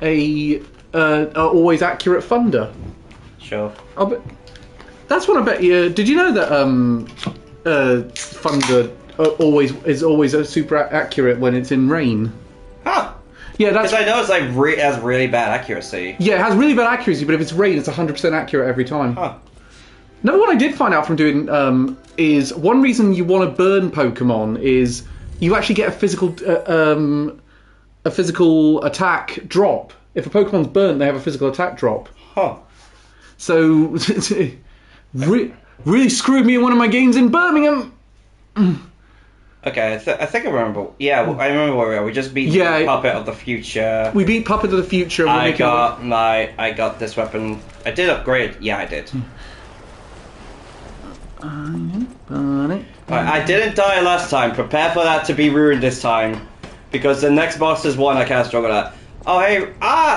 a always accurate funder. Sure. That's what I bet you. Did you know that funder is always super accurate when it's in rain? Huh. Yeah, that's. Because I know it's like it has really bad accuracy. Yeah, it has really bad accuracy, but if it's rain, it's 100% accurate every time. Huh. Another one I did find out from doing is one reason you want to burn Pokemon is you actually get a physical attack drop. If a Pokemon's burnt, they have a physical attack drop. Huh. So, really screwed me in one of my games in Birmingham. Okay, I think I remember. Yeah, I remember where we are. We just beat Puppet of the Future. We beat Puppet of the Future. I got this weapon. I did upgrade. Yeah, I did. I didn't die last time. Prepare for that to be ruined this time, because the next boss is one I can't struggle at. Oh hey,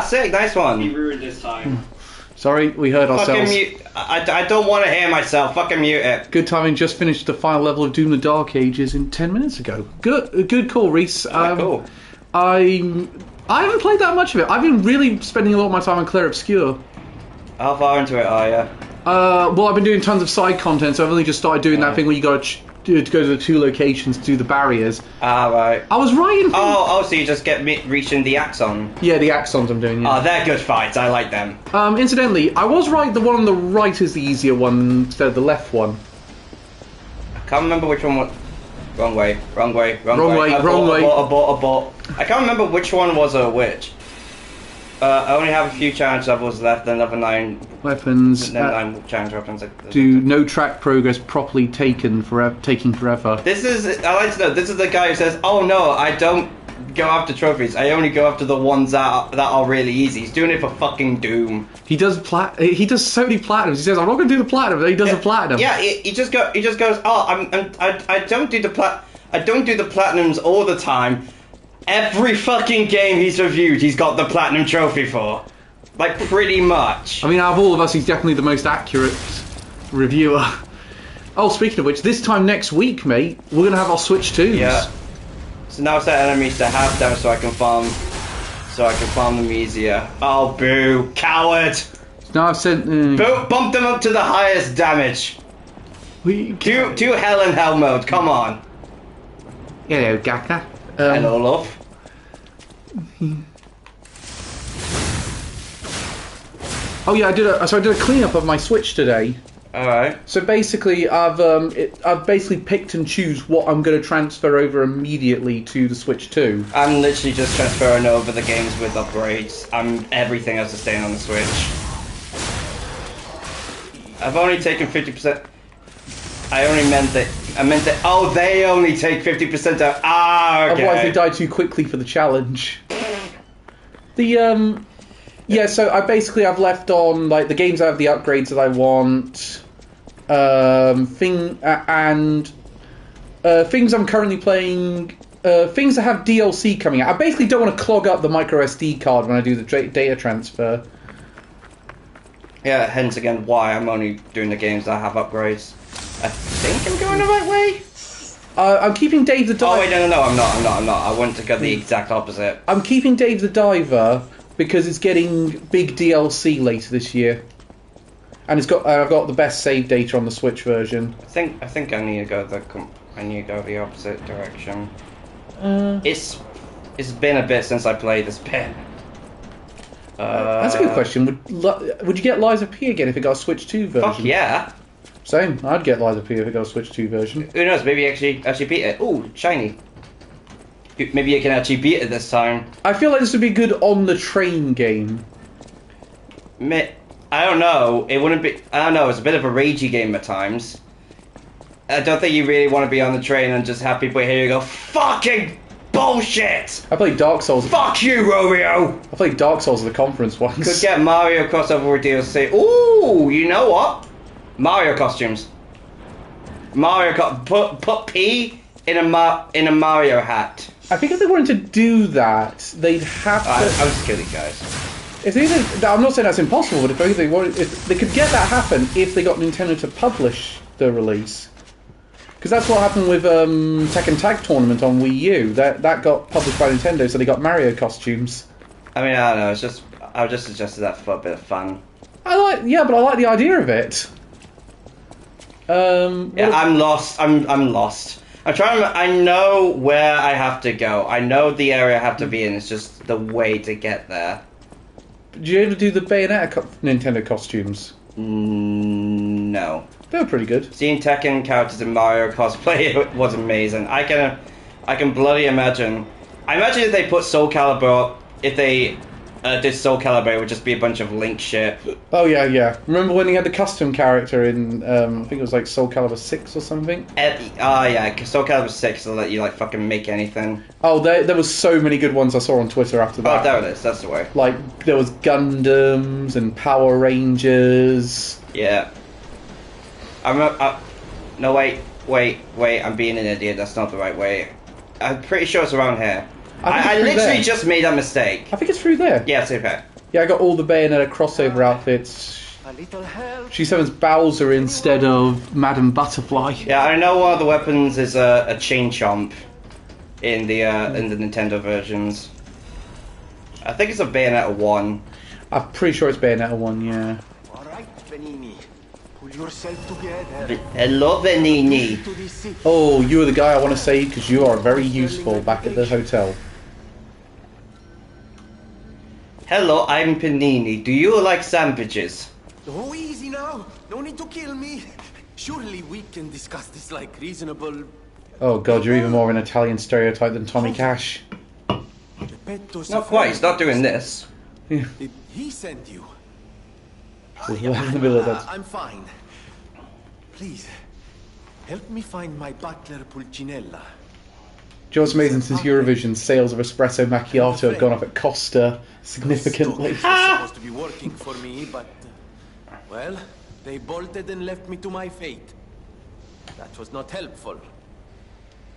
sick, nice one. Be ruined this time. Sorry, we heard ourselves. Fucking mute. I don't want to hear myself. Fucking mute it. Good timing. Just finished the final level of Doom: The Dark Ages in 10 minutes ago. Good call, Reese. Cool. I haven't played that much of it. I've been really spending a lot of my time on Clair Obscur. How far into it are you? Well, I've been doing tons of side content, so I've only just started doing that thing where you got to go to the 2 locations to do the barriers. Right. I was right in... so you just get reaching the Axon? Yeah, the Axons I'm doing, yeah. Oh, they're good fights. I like them. Incidentally, I was right, the one on the right is the easier one instead of the left one. I can't remember which one was... Wrong way. Abort. I can't remember which one was which. I only have a few challenge levels left, then another 9 weapons. Then 9 challenge weapons. Do no track progress properly taking forever. This is, I like to know, this is the guy who says, oh no, I don't go after trophies, I only go after the ones that are really easy. He's doing it for fucking Doom. He does so many platinums. He says, I'm not going to do the platinum, then he does the platinum. Yeah, he just goes, oh, I don't do the platinums all the time. Every fucking game he's reviewed, he's got the platinum trophy for. Like, pretty much. I mean, out of all of us, he's definitely the most accurate reviewer. Oh, speaking of which, this time next week, mate, we're going to have our Switch 2s. Yeah. So now set enemies to half damage so I can farm them easier. Oh, boo. Coward! So now I've sent... Bump them up to the highest damage. Do hell in hell mode, come on. Hello, Gaka. Hello, love. Oh yeah, I did a cleanup of my Switch today. All right. So basically, I've basically picked and choose what I'm going to transfer over immediately to the Switch 2. I'm literally just transferring over the games with upgrades. Everything has to stay on the Switch. I've only taken 50%. I meant that. Oh, they only take 50% out. Okay. Otherwise, they die too quickly for the challenge. Yeah. So I've left on like the games I have the upgrades that I want. Things I'm currently playing. Things that have DLC coming out. I basically don't want to clog up the micro SD card when I do the data transfer. Yeah, hence again why I'm only doing the games that have upgrades. I think I'm going the right way. I'm keeping Dave the Diver. Oh wait, no, I'm not. I want to go the exact opposite. I'm keeping Dave the Diver because it's getting big DLC later this year, and I've got the best save data on the Switch version. I think I need to go the opposite direction. It's been a bit since I played this bit. That's a good question. Would you get Lies of P again if it got a Switch 2 version? Fuck yeah. Same. I'd get Lies of P if it got a Switch 2 version. Who knows? Maybe actually beat it. Ooh, shiny. Maybe you can actually beat it this time. I feel like this would be a good on the train game. I don't know. It wouldn't be. I don't know. It's a bit of a ragey game at times. I don't think you really want to be on the train and just have people hear you go fucking bullshit. I played Dark Souls. Fuck you, Romeo. I played Dark Souls at the conference once. Could get Mario crossover with DLC. Ooh, you know what? Mario costumes. Put P in a Mario hat. I think if they wanted to do that, they'd have to. I'll just kill these guys. I'm not saying that's impossible, but if they could get that happen if they got Nintendo to publish the release, because that's what happened with Tekken Tag Tournament on Wii U. That got published by Nintendo, so they got Mario costumes. I mean, I don't know. It's just I just suggested that for a bit of fun. But I like the idea of it. Yeah, I'm lost. I'm lost. I'm trying. I know where I have to go. I know the area I have to be in. It's just the way to get there. Did you ever do the Bayonetta Nintendo costumes? No. They were pretty good. Seeing Tekken characters in Mario cosplay was amazing. I can bloody imagine. I imagine if they put Soul Calibur, if they did Soul Calibur, it would just be a bunch of Link shit. Oh yeah. Remember when he had the custom character in? I think it was like Soul Calibur 6 or something. Yeah, Soul Calibur 6 will let you like fucking make anything. Oh, there was so many good ones I saw on Twitter after that. Oh, there it is. That's the way. Like there was Gundams and Power Rangers. Yeah. No, wait. I'm being an idiot. That's not the right way. I'm pretty sure it's around here. I literally just made that mistake. I think it's through there. Yeah, it's okay. Yeah, I got all the Bayonetta crossover outfits. She summons Bowser instead of Madame Butterfly. Yeah, I know one of the weapons is a chain chomp in the Nintendo versions. I think it's a Bayonetta 1. I'm pretty sure it's Bayonetta 1, yeah. Alright, Benini. Pull yourself together. Hello, Benini. Oh, you are the guy I want to save because you are very useful back at the hotel. Hello, I'm Panini. Do you like sandwiches? Oh, easy now. No need to kill me. Surely we can discuss this like reasonable... Oh god, you're even more of an Italian stereotype than Tommy Cash. Not quite, he's not doing this. Yeah. Did he send you? In the middle of that. I'm fine. Please, help me find my butler Pulcinella. Do you know what's amazing? Since Eurovision, sales of espresso macchiato have gone up at Costa significantly. This was supposed to be working for me, but well, they bolted and left me to my fate. That was not helpful.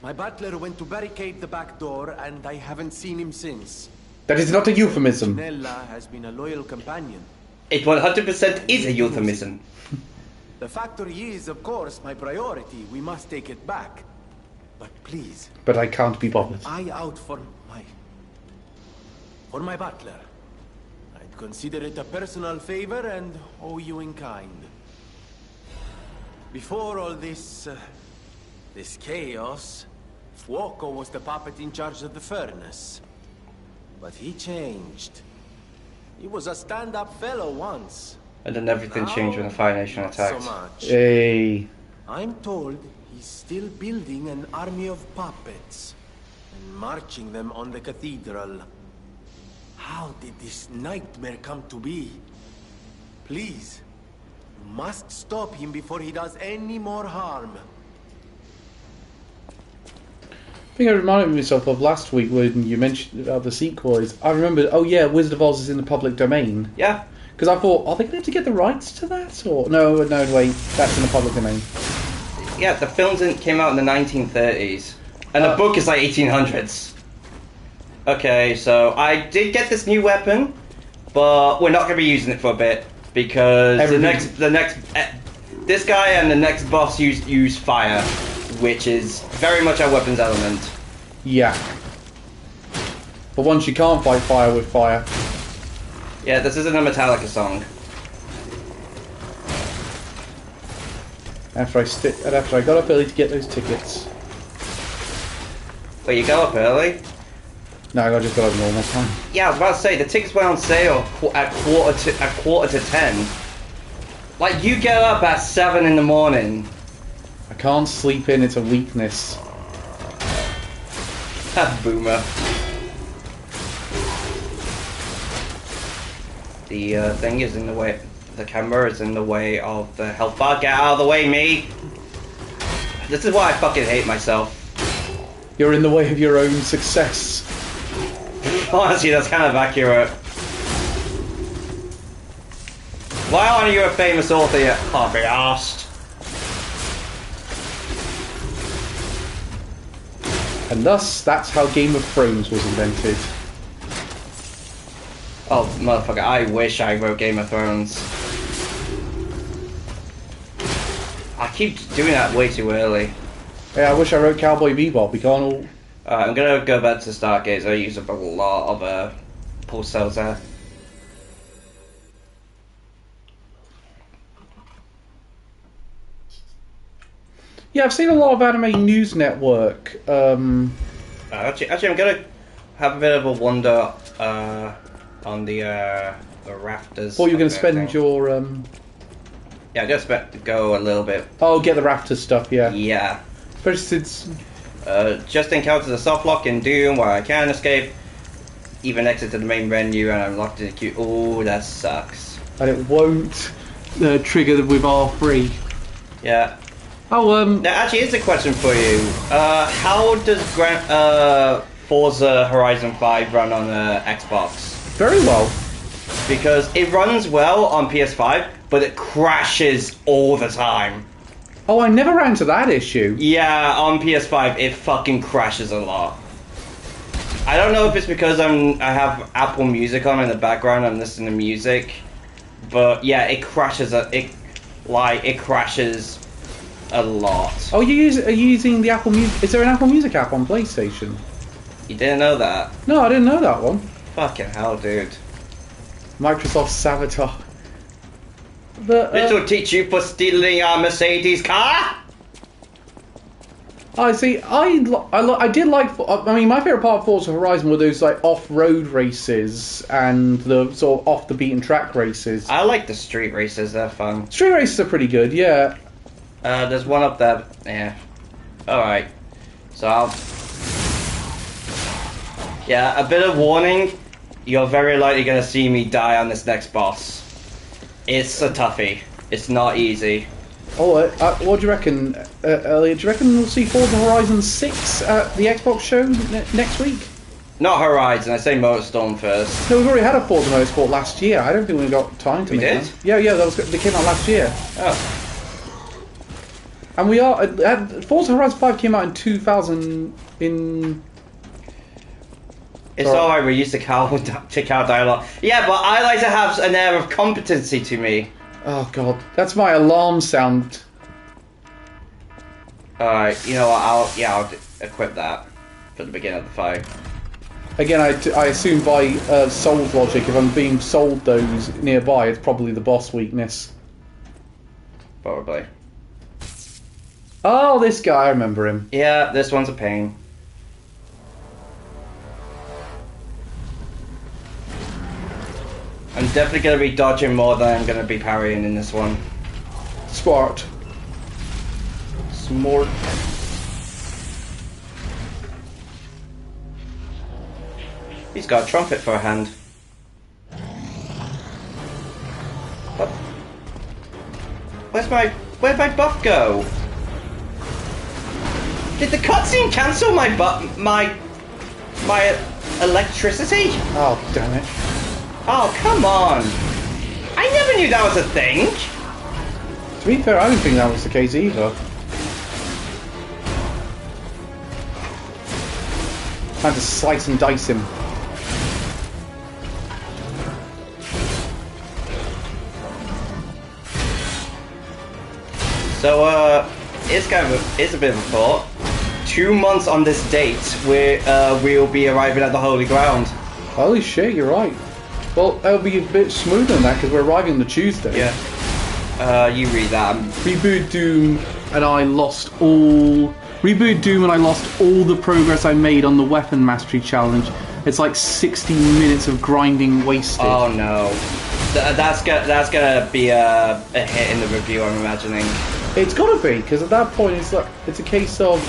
My butler went to barricade the back door, and I haven't seen him since. That is not a euphemism. Pulcinella has been a loyal companion. It 100% is a euphemism. The factory is, of course, my priority. We must take it back. But please. But I can't be bothered. Eye out for my butler. I'd consider it a personal favor and owe you in kind. Before all this chaos, Fuoco was the puppet in charge of the furnace. But he changed. He was a stand-up fellow once. And then everything changed when the Fire Nation Not attacked. so much. Hey. I'm told he's still building an army of puppets and marching them on the cathedral. How did this nightmare come to be? Please, you must stop him before he does any more harm. I think I reminded myself of last week when you mentioned about the sequel. I remember, oh yeah, Wizard of Oz is in the public domain. Yeah. Because I thought, are they going to get the rights to that? Or no, wait, that's in the public domain. Yeah, the films came out in the 1930s. And the book is like 1800s. Okay, so I did get this new weapon, but we're not going to be using it for a bit. Because this guy and the next boss use fire, which is very much our weapons element. Yeah. But once you can't fight fire with fire. Yeah, this isn't a Metallica song. After I got up early to get those tickets. Wait, you go up early? No, I just got up normal time. Yeah, I was about to say, the tickets went on sale at quarter to 10. Like, you get up at 7 in the morning. I can't sleep in, it's a weakness. Boomer. The thing is in the way. The camera is in the way of the health bar. Get out of the way, me! This is why I fucking hate myself. You're in the way of your own success. Honestly, that's kind of accurate. Why aren't you a famous author yet? Can't be asked. And thus, that's how Game of Thrones was invented. Oh, motherfucker, I wish I wrote Game of Thrones. I keep doing that way too early. Yeah, I wish I wrote Cowboy Bebop. We can't all... I'm gonna go back to Stargazer. I use up a lot of pulse cells there. Yeah, I've seen a lot of Anime News Network. Actually, I'm gonna have a bit of a wander on the rafters. Thought you were going to spend your... Yeah, I just about to go a little bit. Oh, get the Raptors stuff, yeah. Yeah. Especially since... Just encountered a soft lock in Doom where I can escape, even exit to the main menu, and I'm locked in a queue. Oh, that sucks. And it won't trigger with R3. Yeah. Oh, Now, actually, here's a question for you. How does Forza Horizon 5 run on Xbox? Very well. Because it runs well on PS5, but it crashes all the time. Oh, I never ran into that issue. Yeah, on PS5 it fucking crashes a lot. I don't know if it's because I have Apple Music on in the background, I'm listening to music, but yeah, it crashes. It crashes a lot. Oh, are you using the Apple Music? Is there an Apple Music app on PlayStation? You didn't know that? No, I didn't know that one. Fucking hell, dude. Microsoft Saboteur. But, This will teach you for stealing our Mercedes car? I see. I did like. I mean, my favorite part of Forza Horizon were those like off-road races and the sort of off the beaten track races. I like the street races. They're fun. Street races are pretty good. Yeah. There's one up there. Yeah. All right. So I'll. Yeah, a bit of warning. You're very likely gonna see me die on this next boss. It's a toughie. It's not easy. Oh, what do you reckon, Elliot? Do you reckon we'll see Forza Horizon 6 at the Xbox show next week? Not Horizon, I say Motorstorm first. No, we've already had a Forza Motorsport last year. I don't think we got time to We make did? that. Yeah, they came out last year. Oh. And we are... Forza Horizon 5 came out in 2000 in... It's alright, we're used to cow dialogue. Yeah, but I like to have an air of competency to me. Oh, God. That's my alarm sound. Alright, you know what, I'll equip that for the beginning of the fight. Again, I assume by Souls logic, if I'm being sold those nearby, it's probably the boss weakness. Probably. Oh, this guy, I remember him. Yeah, this one's a pain. I'm definitely going to be dodging more than I'm going to be parrying in this one. Smart. Smart. He's got a trumpet for a hand. What? Where'd my buff go? Did the cutscene cancel my electricity? Oh, damn it. Oh, come on! I never knew that was a thing! To be fair, I don't think that was the case either. Time to slice and dice him. So, it's a bit of a thought. 2 months on this date, we'll be arriving at the Holy Ground. Holy shit, you're right. Well, it'll be a bit smoother than that because we're arriving on the Tuesday. Yeah. You read that. Reboot Doom and I lost all... Reboot Doom and I lost all the progress I made on the Weapon Mastery Challenge. It's like 60 minutes of grinding wasted. Oh no. That's gonna be a hit in the review, I'm imagining. It's gotta be, because at that point it's like it's a case of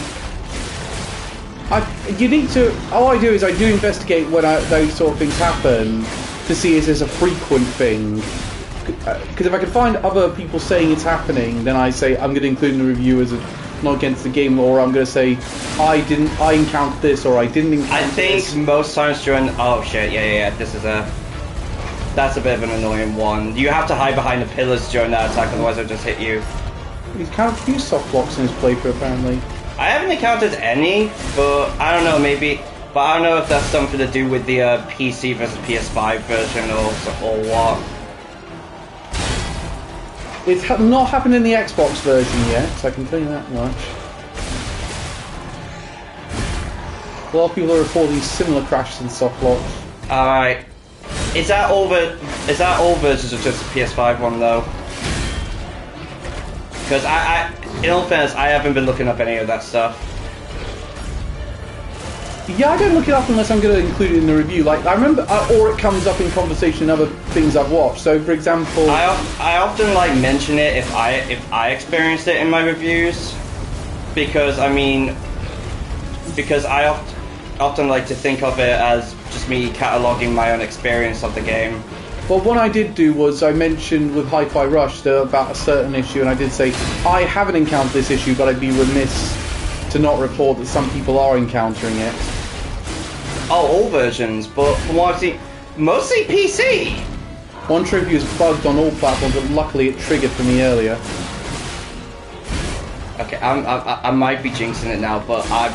you need to. All I do is I do investigate when those sort of things happen to see is this a frequent thing. Because if I can find other people saying it's happening, then I say I'm going to include in the review as not against the game, or I'm going to say I encountered this, or I didn't encounter this. I think most times during oh shit yeah that's a bit of an annoying one. You have to hide behind the pillars during that attack, otherwise they'll just hit you. He's kind of a few soft blocks in his playthrough apparently. I haven't encountered any, but I don't know, maybe. But I don't know if that's something to do with the PC versus PS5 version or what. It's not happened in the Xbox version yet, so I can tell you that much. A lot of people are reporting similar crashes and soft blocks. Alright, Is that all versions of just the PS5 one though? Because in all fairness, I haven't been looking up any of that stuff. Yeah, I don't look it up unless I'm going to include it in the review. Like, I remember, or it comes up in conversation in other things I've watched. So, for example, I often like mention it if I experienced it in my reviews, because I often like to think of it as just me cataloging my own experience of the game. well, what I did do was I mentioned with Hi-Fi Rush about a certain issue, and I did say I haven't encountered this issue, but I'd be remiss to not report that some people are encountering it. Oh, all versions, but from what I've seen, mostly PC. One trophy is bugged on all platforms, but luckily it triggered for me earlier. Okay, I might be jinxing it now, but I'm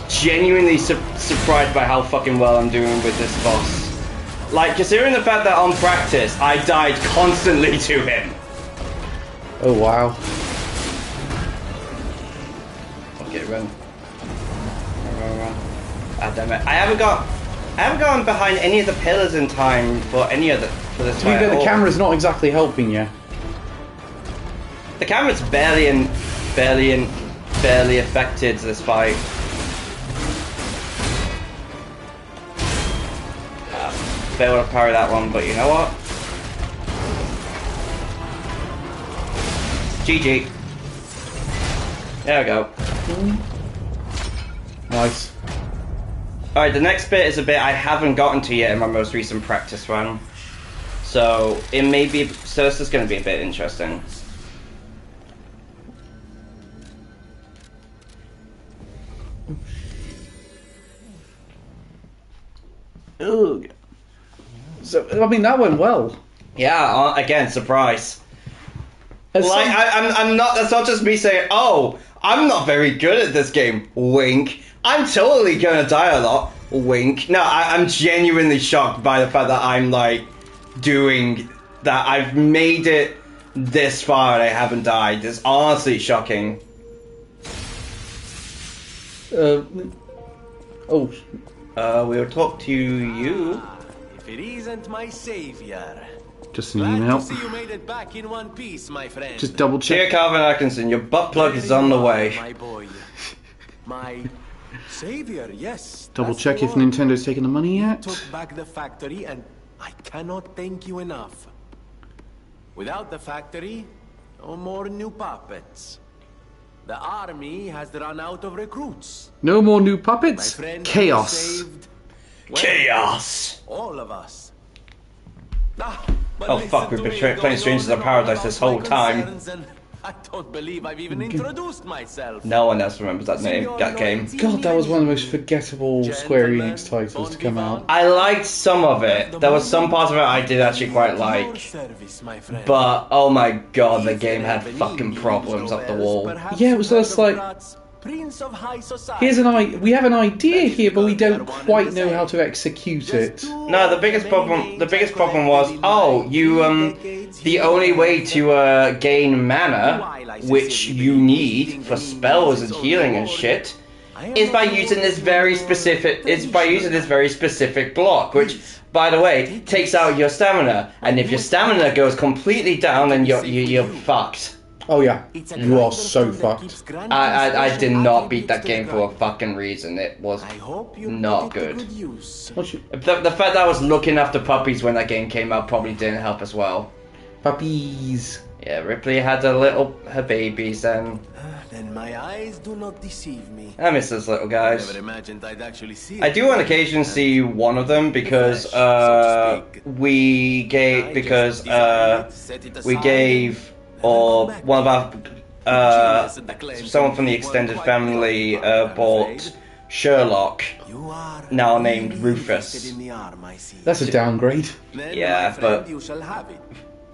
genuinely surprised by how fucking well I'm doing with this boss. Like, considering the fact that on practice, I died constantly to him. Oh wow. Okay, run. Run. Ah, damn it. I haven't gone behind any of the pillars in time for any of for this To be fair, the camera's not exactly helping you. The camera's barely affected this fight. Failed to parry that one, but you know what? GG. There we go. Nice. Alright, the next bit is a bit I haven't gotten to yet in my most recent practice run. So it may be, so this is going to be a bit interesting. Ugh. So I mean that went well. Yeah, again, surprise. Like I'm not. That's not just me saying, "Oh, I'm not very good at this game." Wink. I'm totally gonna die a lot. Wink. No, I'm genuinely shocked by the fact that I'm like doing that. I've made it this far and I haven't died. It's honestly shocking. We'll talk to you. If it isn't my savior. Just an Glad email. to see you made it back in one piece, my friend. Just double Dear check. Calvin Atkinson, your butt plug is on the way. My boy. My savior, yes. Double that's check the if one. Nintendo's taken the money yet. Took back the factory, and I cannot thank you enough. Without the factory, no more new puppets. The army has run out of recruits. No more new My puppets. friend Chaos. saved, well, Chaos! all of us. Oh, fuck, we've been playing Strangers of Paradise this whole time. I don't believe I've even introduced myself. No one else remembers that name, that game. God, that was one of the most forgettable Square Enix titles to come out. I liked some of it. There was some parts of it I did actually quite like. But, oh my god, the game had fucking problems up the wall. Yeah, it was just like, we have an idea here, but we don't quite know how to execute it. No, the biggest problem was, the only way to gain mana, which you need for spells and healing and shit, is by using this very specific block, which, by the way, takes out your stamina, and if your stamina goes completely down, then you're fucked. Oh yeah, you are so fucked. I did not beat that game for a fucking reason. It was not good. The fact that I was looking after puppies when that game came out probably didn't help as well. Puppies. Yeah, Ripley had her babies, and Then my eyes do not deceive me. I miss those little guys. Never imagined I'd actually see I do on occasion see one of them because we gave or one of our someone from the extended family bought Sherlock, now named Rufus. That's a downgrade. Yeah, but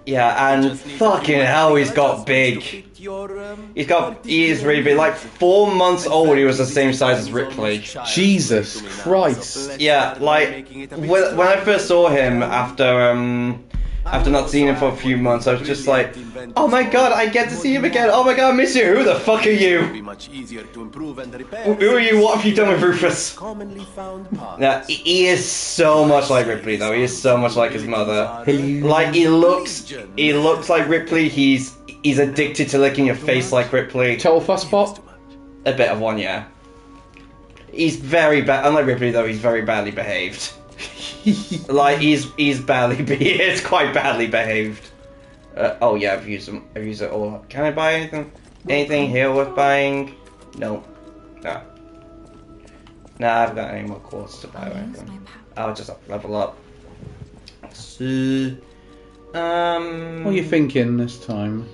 yeah, and fucking hell, he's got big. He is really big. Like 4 months old, he was the same size as Ripley. Jesus Christ. Yeah, like when I first saw him after after not seeing him for a few months. I was just like, oh my god, I get to see him again. Oh my god, I miss you. Who the fuck are you? Who are you? What have you done with Rufus? Yeah, he is so much like Ripley though. He is so much like his mother. Like he looks like Ripley. He's addicted to licking your face like Ripley. Total fuss spot? A bit of one, yeah. He's very bad. Unlike Ripley though, he's very badly behaved. Like he's it's quite badly behaved. Oh yeah, I've used it all. Can I buy anything? Anything here worth buying? No. No. Nah, I haven't got any more quartz to buy or anything. I'll just level up. So, what are you thinking this time?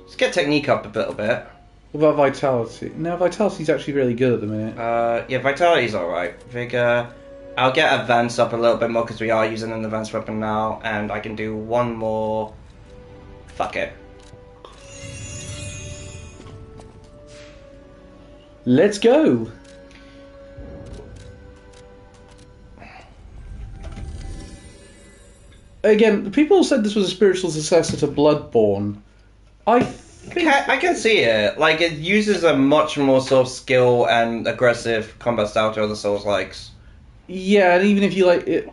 Let's get technique up a little bit. What about vitality? No, vitality's actually really good at the minute. Yeah, vitality's alright. Vigor. I'll get advance up a little bit more because we are using an advanced weapon now, and I can do one more. Fuck it. Let's go. Again, people said this was a spiritual successor to Bloodborne. I can see it. Like, it uses a much more sort of skill and aggressive combat style to other Souls-likes. Yeah, and even if you like it,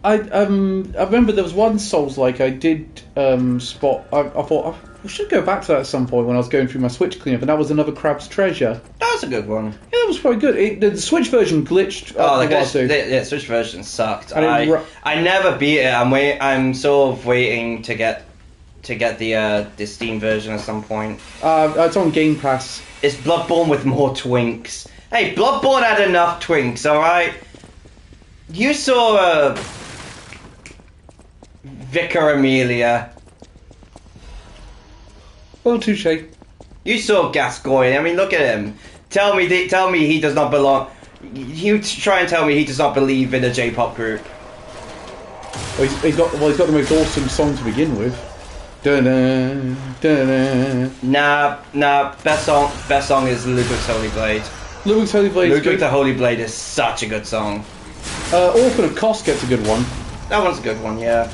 I remember there was one Souls-like I did spot. I thought I should go back to that at some point when I was going through my Switch cleanup, and that was another Crab's Treasure. That's a good one. Yeah, that was quite good. The Switch version glitched. The Switch version sucked. I never beat it. I'm sort of waiting to get the Steam version at some point. It's on Game Pass. It's Bloodborne with more twinks. Hey, Bloodborne had enough twinks, alright? You saw Vicar Amelia. Well, touche. You saw Gascoigne. I mean, look at him. Tell me he does not belong. You try and tell me he does not believe in a J-pop group. Well, he's got the most awesome song to begin with. Dun-dun, dun-dun. Nah. Best song is Ludwig's Holy Blade. Ludwig's Holy Blade. Ludwig the Holy Blade is such a good song. Orphan of Kos gets a good one. That one's a good one, yeah.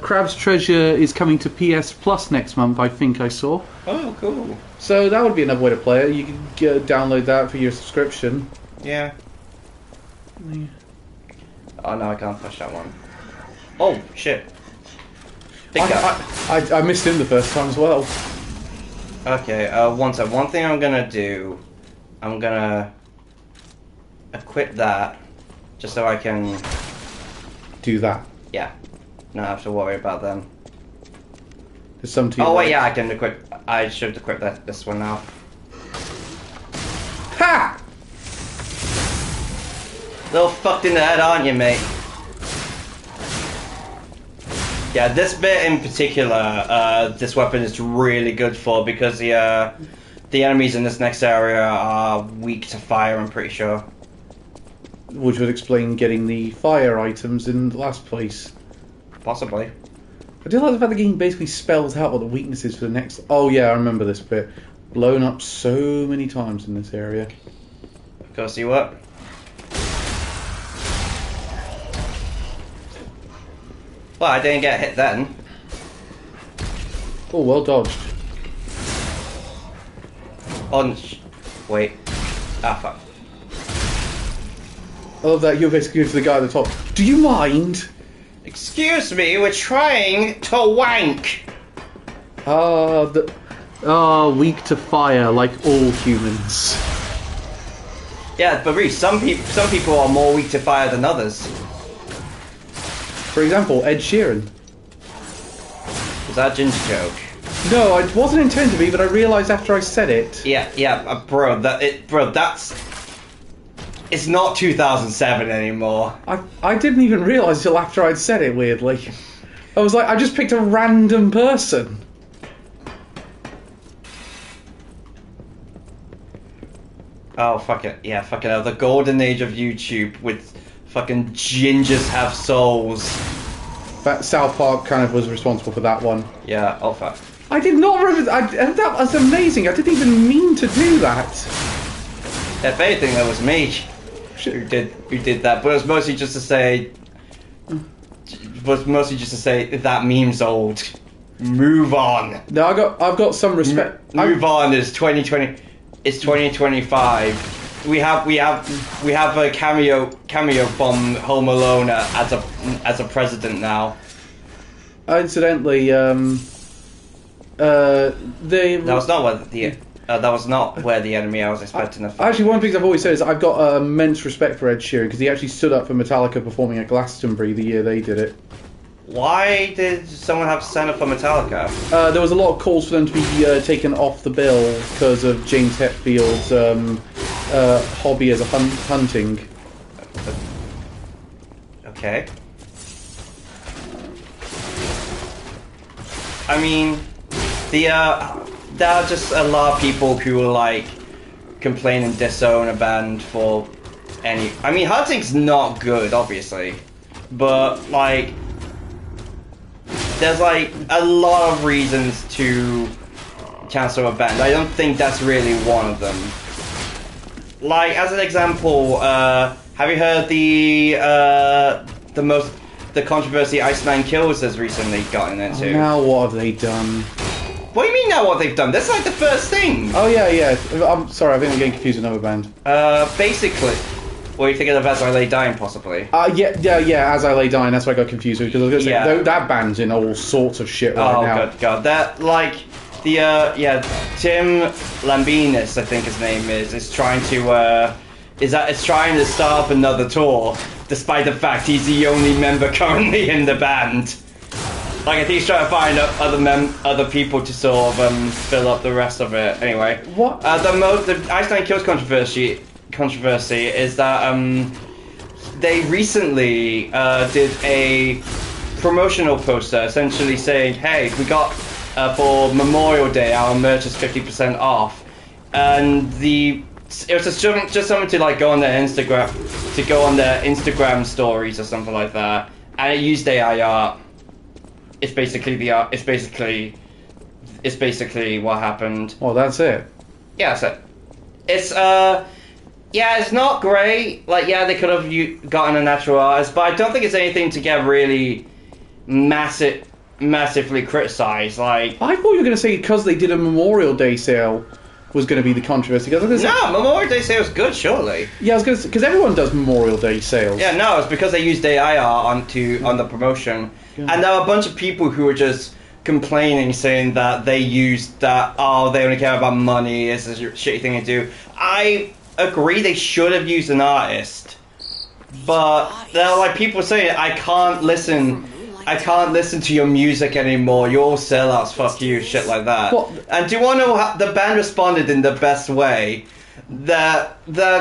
Crab's Treasure is coming to PS Plus next month, I think I saw. Oh, cool. So that would be another way to play it. You can download that for your subscription. Yeah. Oh no, I can't push that one. Oh, shit. I missed him the first time as well. Okay, one thing I'm gonna do, I'm gonna equip that, just so I can... Do that. Yeah. Not have to worry about them. There's some to Oh wait, yeah, I should equip this one now. Ha! Little fucked in the head, aren't you, mate? Yeah, this bit in particular, this weapon is really good for because the enemies in this next area are weak to fire, I'm pretty sure. Which would explain getting the fire items in the last place. Possibly. I do like the fact the game basically spells out what the weakness is for the next... Oh yeah, I remember this bit. Blown up so many times in this area. Go see what? Well, I didn't get hit then. Oh, well dodged. Wait. Ah, fuck. I love that you're basically going to the guy at the top. Do you mind? Excuse me, we're trying to wank. Weak to fire, like all humans. Yeah, but really, some people are more weak to fire than others. For example, Ed Sheeran. Was that a ginger joke? No, it wasn't intended to be, but I realised after I said it. Yeah, bro, it's not 2007 anymore. I didn't even realise till after I'd said it, weirdly. I was like, I just picked a random person. Oh, fuck it. Yeah, fuck it. The golden age of YouTube with fucking gingers have souls. That South Park kind of was responsible for that one. Yeah, oh fuck. I did not remember... that was amazing. I didn't even mean to do that. If anything, that was me who did that. But it was mostly just to say, was mostly just to say that meme's old. Move on. No, I've got some respect. Move on. It's 2020. It's 2025. We have a cameo from Home Alone as a president now. Incidentally, that was not where the enemy I was expecting to find. Actually, one of the things I've always said is I've got immense respect for Ed Sheeran because he actually stood up for Metallica performing at Glastonbury the year they did it. Why did someone have to stand up for Metallica? There was a lot of calls for them to be taken off the bill because of James Hetfield's hobby as a hunting. Okay. I mean, there are just a lot of people who will like complain and disown a band for any. I mean, hunting's not good, obviously, but like, there's like a lot of reasons to cancel a band. I don't think that's really one of them. Like, as an example, have you heard the controversy Ice Nine Kills has recently gotten into? Now what have they done? What do you mean now what they've done? That's like the first thing. Oh yeah. I'm sorry, I think I'm getting confused with another band. Basically, what are you thinking of As I Lay Dying, possibly? Yeah. As I Lay Dying, that's what I got confused with because I was going to say that band's in all sorts of shit right now. Oh god, that like Tim Lambenis, I think his name is trying to trying to start up another tour, despite the fact he's the only member currently in the band. Like, I think he's trying to find other people to sort of fill up the rest of it. Anyway, what? The Ice Nine Kills controversy is that they recently did a promotional poster essentially saying, "Hey, we got for Memorial Day our merch is 50% off," and it was just something to like go on their Instagram stories or something like that, and it used AI art. It's basically what happened. Well, that's it. Yeah, so it's it's not great. Like, yeah, they could have gotten a natural artist, but I don't think it's anything to get really massively criticized. Like, I thought you were going to say because they did a Memorial Day sale was going to be the controversy. Memorial Day sale is good, surely. Yeah, I was going to say because everyone does Memorial Day sales. Yeah, no, it's because they used AI art on the promotion. Yeah. And there are a bunch of people who were just complaining, saying that they used that, they only care about money, it's a shitty thing to do. I agree they should have used an artist. But there are like people saying, I can't listen to your music anymore, you're all sellouts, fuck you, shit like that. What? And do you want to know how the band responded in the best way? The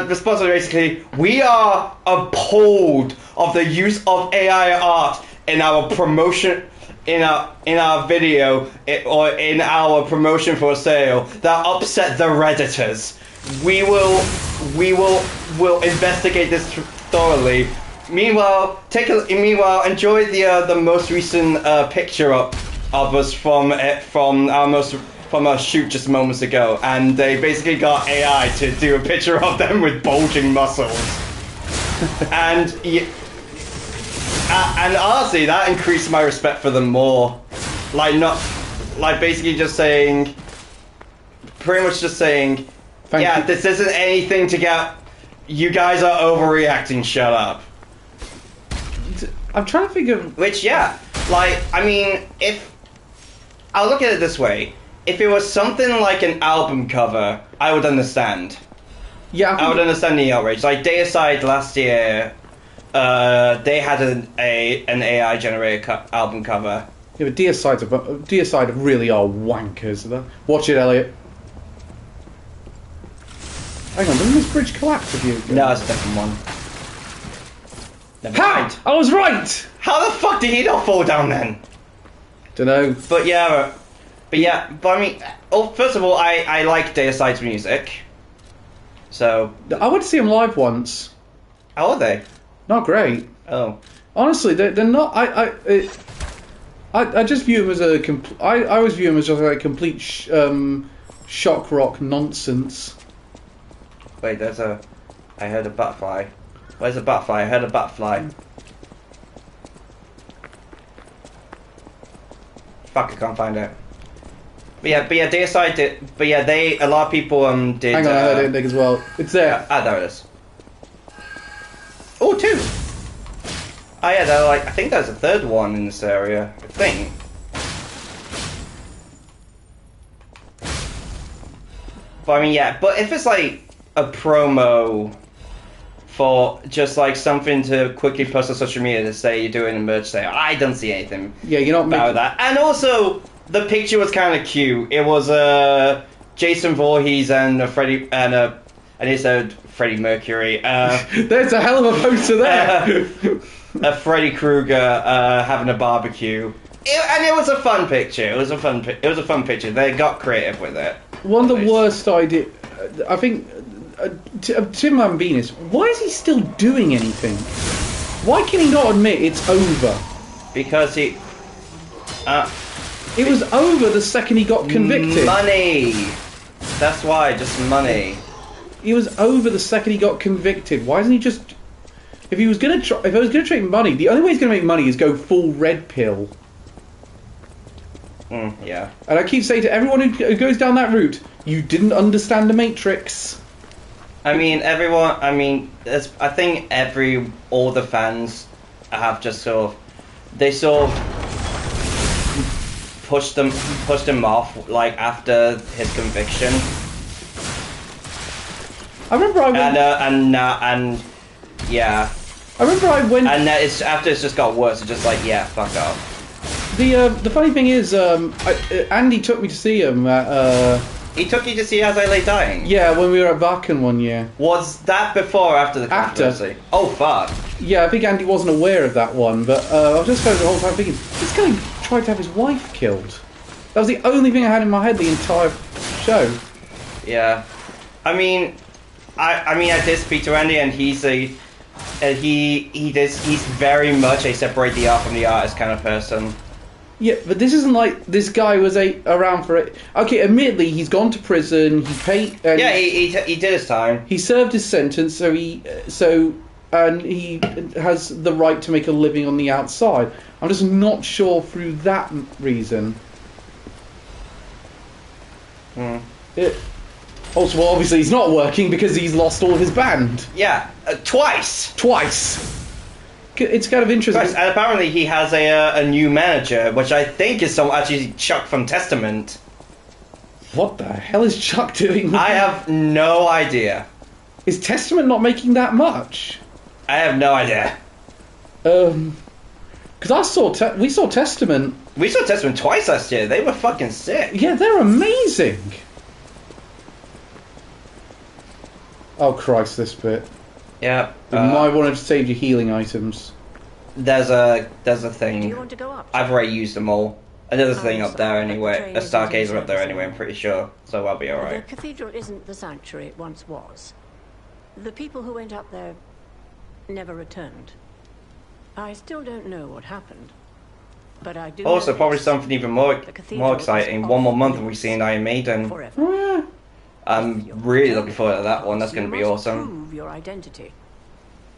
response was basically, we are appalled of the use of AI art in our promotion, in our video, or in our promotion for a sale that upset the Redditors. We'll investigate this thoroughly. Meanwhile, enjoy the most recent picture of us from our shoot just moments ago, and they basically got AI to do a picture of them with bulging muscles, and honestly, that increased my respect for them more. Basically just saying, this isn't anything to get. You guys are overreacting. Shut up. I'm trying to think of if I'll look at it this way, if it was something like an album cover, I would understand. Yeah, I would understand the outrage. Like Deicide last year, they had an AI generated album cover. Yeah, but Deicide really are wankers. Watch it, Elliot. Hang on, didn't this bridge collapse with you? No, it's a different one. Ha! I was right! How the fuck did he not fall down then? Dunno. But I mean, first of all, I like Deicide's music. So I went to see them live once. How are they? Not great. Oh. Honestly, they're not. I just view them as I always view them as just like complete shock rock nonsense. Wait, I heard a butterfly. Where's a butterfly? I heard a butterfly. Fuck, I can't find it. But yeah, they decided. But yeah, a lot of people did. Hang on, I heard it, Nick, as well. It's there. There it is. Oh, 2. Oh yeah, they're like. I think there's a third one in this area. I think. But I mean, yeah. But if it's like a promo for just like something to quickly post on social media to say you're doing a merch sale, I don't see anything. Yeah, you're not about that. And also, the picture was kind of cute. It was Jason Voorhees and a Freddie and it said Freddie Mercury. There's a hell of a poster there. A Freddy Krueger having a barbecue. And it was a fun picture. It was a fun picture. They got creative with it. One of the worst idea, I think, Tim Lambenis. Why is he still doing anything? Why can he not admit it's over? Because it was over the second he got convicted. Money. That's why, just money. It was over the second he got convicted. Why isn't he just? If I was gonna take money, the only way he's gonna make money is go full red pill. Yeah. And I keep saying to everyone who goes down that route, you didn't understand the Matrix. I mean, everyone. I mean, I think all the fans have just sort of pushed him off like after his conviction. I remember I went. Yeah. I remember I went. And after it's just got worse. It's just like, yeah, fuck off. The funny thing is, Andy took me to see him. He took you to see As I Lay Dying? Yeah, when we were at Vakken one year. Was that before or after the controversy? After. Oh, fuck. Yeah, I think Andy wasn't aware of that one, but I was just going the whole time thinking, this guy tried to have his wife killed. That was the only thing I had in my head the entire show. Yeah. I mean, I did speak to Andy, and he's very much a separate the art from the artist kind of person. Yeah, but this isn't like this guy was around for it. Okay, admittedly, he's gone to prison. He paid. Yeah, he did his time. He served his sentence, and he has the right to make a living on the outside. I'm just not sure through that reason. Also, well, obviously, he's not working because he's lost all of his band. Yeah, twice. It's kind of interesting. Twice. And apparently, he has a new manager, which I think is actually Chuck from Testament. What the hell is Chuck doing? I have no idea. Is Testament not making that much? I have no idea. Because we saw Testament. We saw Testament twice last year. They were fucking sick. Yeah, they're amazing. Oh Christ, this bit. Yeah. You might want to save your healing items. There's a thing. Do you want to go up? I've already used them all. Another thing up there anyway. A Stargazer up there anyway, I'm pretty sure. So I'll be alright. The cathedral isn't the sanctuary it once was. The people who went up there never returned. I still don't know what happened. But I do Also, know probably this. something even more exciting. One more month and we see an Iron Maiden. Forever. I'm really looking forward to that one. That's going to be You must awesome. prove your identity.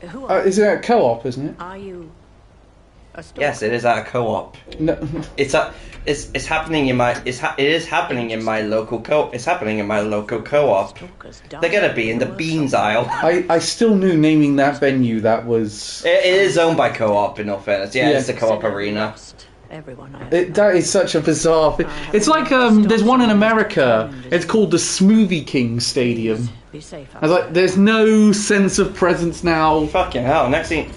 Who are Is it a co-op, isn't it? Are you a stalker? Yes, it is at a co-op. No. It's happening in my local co-op. Stalkers die They're gonna be in the worse beans off. aisle. I still knew naming that venue that was... It is owned by co-op, in all fairness. Yeah, Yeah. it's a co-op Said I arena. lost everyone I That is such a bizarre thing. It's like, there's one in America. It's called the Smoothie King Stadium. Be safe. I was like, there's no sense of presence now. Fucking hell! Next thing,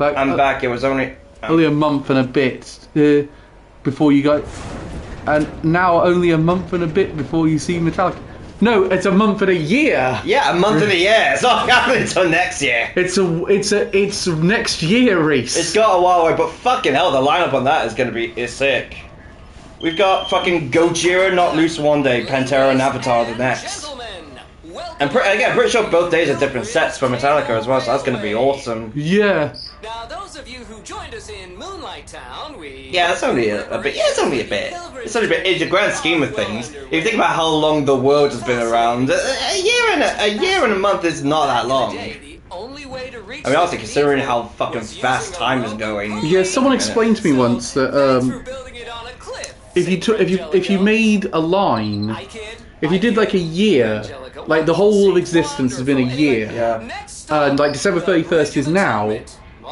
Like, I'm back. It was only. only a month and a bit before you got... And now only a month and a bit before you see Metallica. No, it's a month and a year. Yeah, a month and a year. It's not happening until next year. It's next year, Reese. It's got a while away, but fucking hell, the lineup on that is sick. We've got fucking Gojira, Not Loose one day, Pantera and Avatar the next. And pretty sure both days are different sets for Metallica as well, so that's going to be awesome. Yeah. Now, those of you who joined us in Moonlight Town, Yeah, it's only a bit. Yeah, it's only a bit. It's only a bit. In the grand scheme of things, if you think about how long the world has been around, a year and a month is not that long. I mean, honestly, considering how fucking fast time is going. Yeah, someone explained to me once that building it on a cliff if you made a line, Hi, kid. if you did like a year, like the whole of existence has been a year, and like December 31st is now,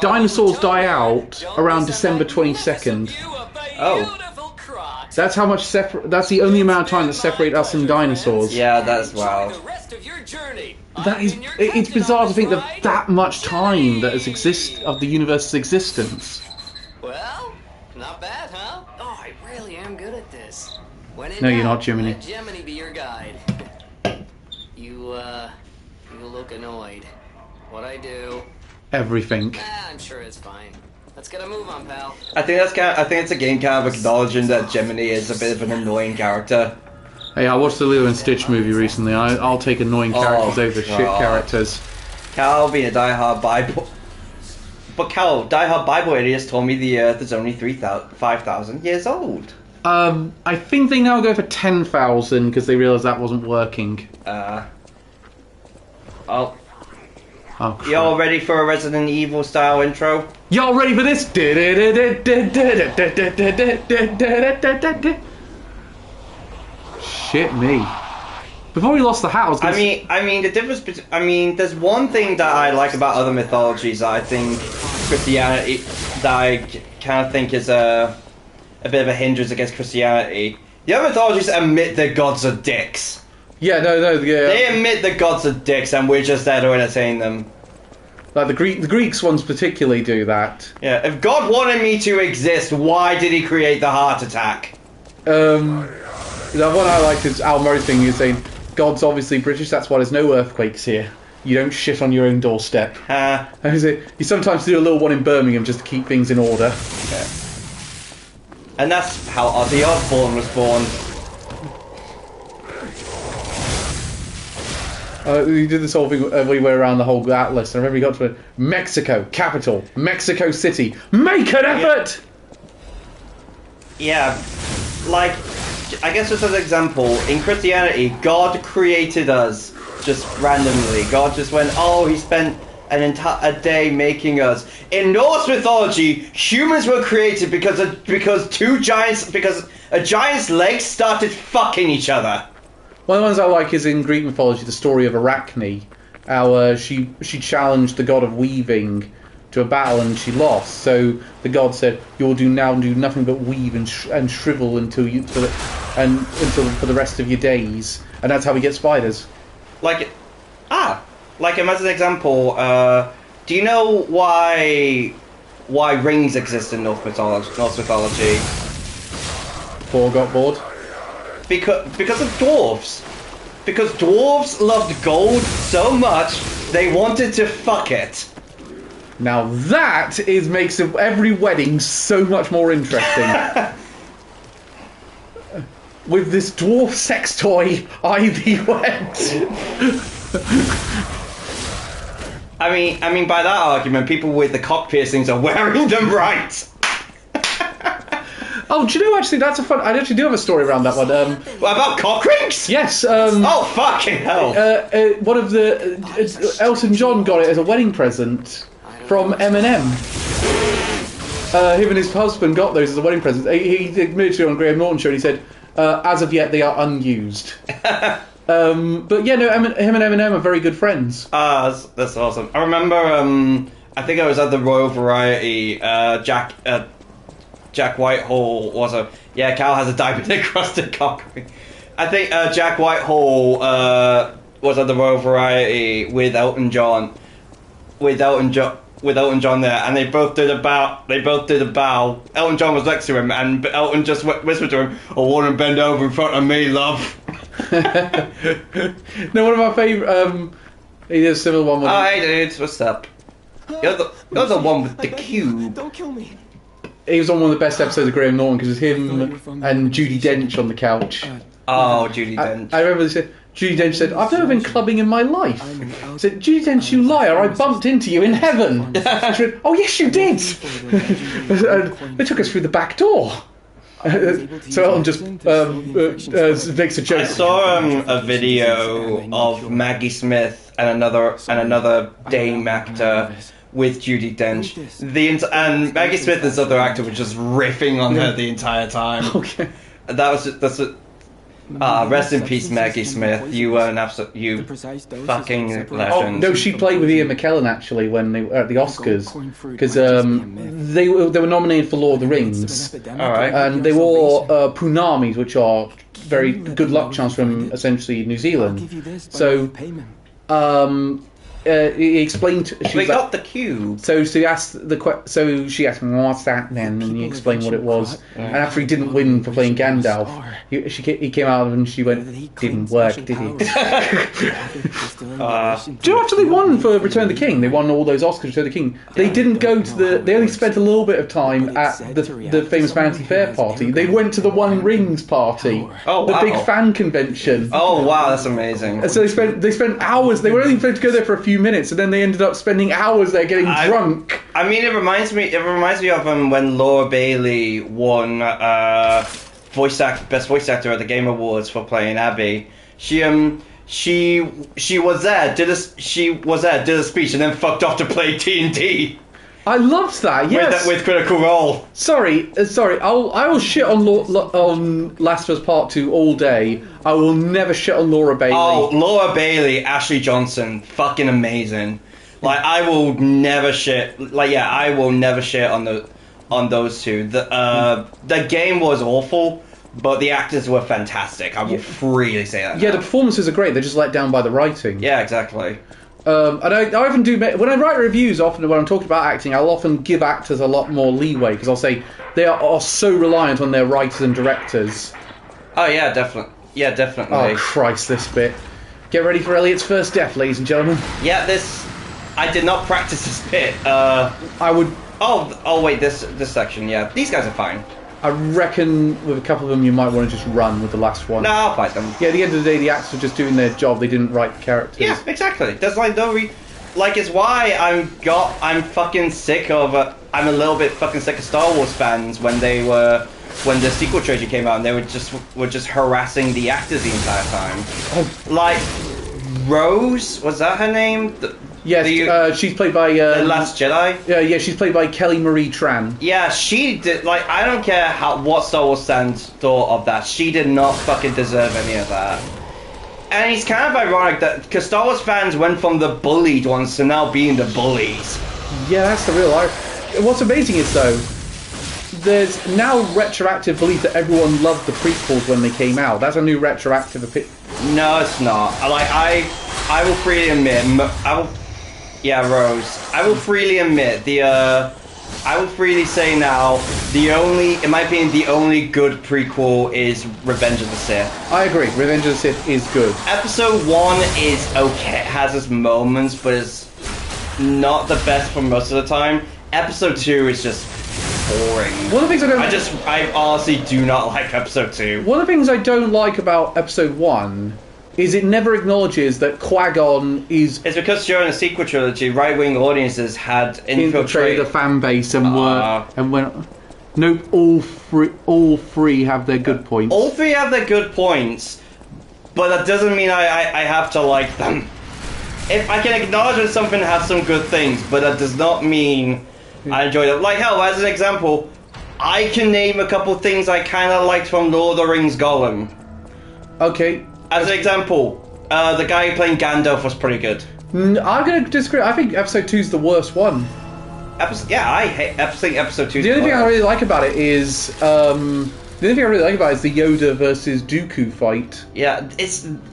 dinosaurs die out around December 22nd. Oh. That's how much that's the only amount of time that separate us and dinosaurs. Yeah, that's wild. That is, it's bizarre to think that much time that has of the universe's existence. Well, not bad, huh? Oh, I really am good at this. When in No, you're doubt, not, Jiminy. Let Jiminy be your guide. You look annoyed. What I do? Everything. I'm sure it's fine. Let's get a move on, pal. I think it's a game kind of acknowledging that Gemini is a bit of an annoying character. Hey, I watched the Lilo and Stitch movie recently. I'll take annoying characters over shit characters. Cal being a diehard Bible... But Cal, diehard Bible idiots told me the Earth is only 5,000 years old. I think they now go for 10,000 because they realised that wasn't working. Oh, crap. Y'all ready for a Resident Evil style intro? Y'all ready for this? Shit me. Before we lost the hat, I mean, the difference between... I mean, there's one thing that I like about other mythologies that I think Christianity... that I kind of think is a bit of a hindrance against Christianity. The other mythologies admit that gods are dicks. Yeah, yeah. They admit that gods are dicks and we're just there to entertain them. Like the Greeks ones particularly do that. Yeah, if God wanted me to exist, why did he create the heart attack? The one I liked is Al Murray's thing. He's saying, God's obviously British, that's why there's no earthquakes here. You don't shit on your own doorstep. You sometimes do a little one in Birmingham just to keep things in order. Yeah. And that's how Ozzy Osbourne was born. He did this whole thing everywhere around the whole atlas, and I remember he got to Mexico, capital, Mexico City. Make an effort! Yeah, like, I guess just as an example, in Christianity, God created us just randomly. God just went, oh, he spent a day making us. In Norse mythology, humans were created because a giant's legs started fucking each other. One of the ones I like is in Greek mythology, the story of Arachne. How she challenged the god of weaving to a battle and she lost. So the god said, "You'll do nothing but weave and shrivel until for the rest of your days." And that's how we get spiders. Like as an example, do you know why rings exist in Norse mythology? Thor got bored. Because of dwarves. Because dwarves loved gold so much, they wanted to fuck it. Now that makes every wedding so much more interesting. With this dwarf sex toy, Ivy went. I mean, by that argument, people with the cock piercings are wearing them right. Oh, do you know, actually, that's a fun... I actually do have a story around that one. What about cock rings? Yes. Oh, fucking hell. One of the... Elton John got it as a wedding present from Eminem. Him and his husband got those as a wedding present. He admitted to it on Graham Norton show, and he said, as of yet, they are unused. But yeah, no, him and Eminem are very good friends. That's awesome. I remember, I think I was at the Royal Variety, Jack Whitehall was Cal has a diamond encrusted cock ring. I think Jack Whitehall was at the Royal Variety with Elton John. With Elton John there, and they both did a bow. Elton John was next to him, and Elton just whispered to him, "I want to bend over in front of me, love." No, one of my favourite. He did a similar one. Oh, hey dudes, what's up? You're the one with the cube. Don't kill me. He was on one of the best episodes of Graham Norton because it was him and Judi Dench on the couch. Oh, Judi Dench. I remember Judi Dench said, "I've never been clubbing in my life." I said, "Judi Dench, you liar! I bumped into you in heaven." She said, "Oh yes, you did." They took us through the back door. So Elton just makes a joke. I saw a video of Maggie Smith and another Dame actor with Judi Dench. And Maggie Smith, this other actor, was just riffing on her the entire time. Okay. That's a. Rest in peace, Maggie Smith. You were an absolute fucking legend. Oh no, she played with Ian McKellen actually when they were at the Oscars because they were nominated for Lord of the Rings. All right. And they wore punamis, which are very good luck charms from essentially New Zealand. So he explained. We got the cue. So she asked So she asked him, "What's that then?" And he explained what it was. And after he didn't win for playing Gandalf, he came out and she went, "Didn't work, did it?" Do you know after they won for Return of the King? They won all those Oscars for Return of the King. They didn't go to They only spent a little bit of time at the famous Vanity Fair party. They went to the One Rings party. Oh, the wow. big fan convention. Oh wow, that's amazing. And so they spent hours. They were only supposed to go there for a few minutes, and then they ended up spending hours there getting drunk. I mean, it reminds me of when Laura Bailey won best voice actor at the Game Awards for playing Abby. She was there, did a speech, and then fucked off to play D&D. I loved that. Yes, with Critical Role. Sorry. I will shit on Last of Us Part 2 all day. I will never shit on Laura Bailey. Oh, Laura Bailey, Ashley Johnson, fucking amazing. Like, I will never shit. Like, yeah, I will never shit on those two. The game was awful, but the actors were fantastic. I will freely say that. Yeah, now. the performances are great. They're just let down by the writing. Yeah, exactly. And I often do when I write reviews. Often when I'm talking about acting, I'll often give actors a lot more leeway because I'll say they are so reliant on their writers and directors. Oh yeah, definitely. Yeah, definitely. Oh Christ, this bit. Get ready for Elliot's first death, ladies and gentlemen. Yeah, I did not practice this bit. I would. Oh wait, this section. Yeah, these guys are fine. I reckon with a couple of them you might want to just run with the last one. No, I'll fight them. Yeah, at the end of the day, the actors were just doing their job. They didn't write characters. Yeah, exactly. There's like no like it's why I'm fucking sick of. I'm a little bit fucking sick of Star Wars fans when the sequel trilogy came out and they were just harassing the actors the entire time. Oh. Like Rose, was that her name? Yes, she's played by The Last Jedi. Yeah, she's played by Kelly Marie Tran. Yeah, she did. Like, I don't care what Star Wars fans thought of that. She did not fucking deserve any of that. And it's kind of ironic that because Star Wars fans went from the bullied ones to now being the bullies. Yeah, that's the real life. What's amazing is though, there's now retroactive belief that everyone loved the prequels when they came out. That's a new retroactive opinion. No, it's not. Like I will freely admit. Yeah, Rose. I will freely admit I will freely say now, in my opinion, the only good prequel is Revenge of the Sith. I agree. Revenge of the Sith is good. Episode 1 is okay, has its moments, but it's not the best for most of the time. Episode 2 is just boring. One of the things I honestly do not like Episode 2. One of the things I don't like about Episode 1 is it never acknowledges that Qui-Gon is... It's because during the sequel trilogy, right-wing audiences had infiltrated the fan base and went... Nope, all three have their good points. All three have their good points, but that doesn't mean I have to like them. If I can acknowledge that something has some good things, but that does not mean I enjoy them. Like, hell, as an example, I can name a couple things I kind of liked from Lord of the Rings Gollum. Okay. As an example, the guy playing Gandalf was pretty good. I'm going to disagree. I think Episode 2 is the worst one. I hate Episode 2. The only thing I really like about it is... the only thing I really like about it is the Yoda versus Dooku fight. Yeah,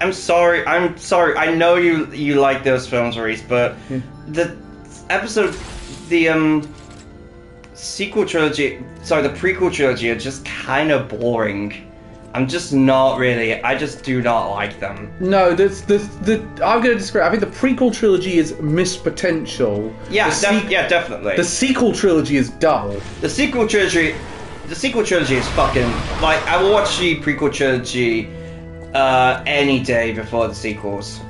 I'm sorry. I know you like those films, Reese, but the sequel trilogy, the prequel trilogy are just kind of boring. I'm just not really. I just do not like them. No, I'm going to disagree. I think the prequel trilogy is missed potential. Yeah, definitely. The sequel trilogy is dull. The sequel trilogy is fucking like I will watch the prequel trilogy any day before the sequels.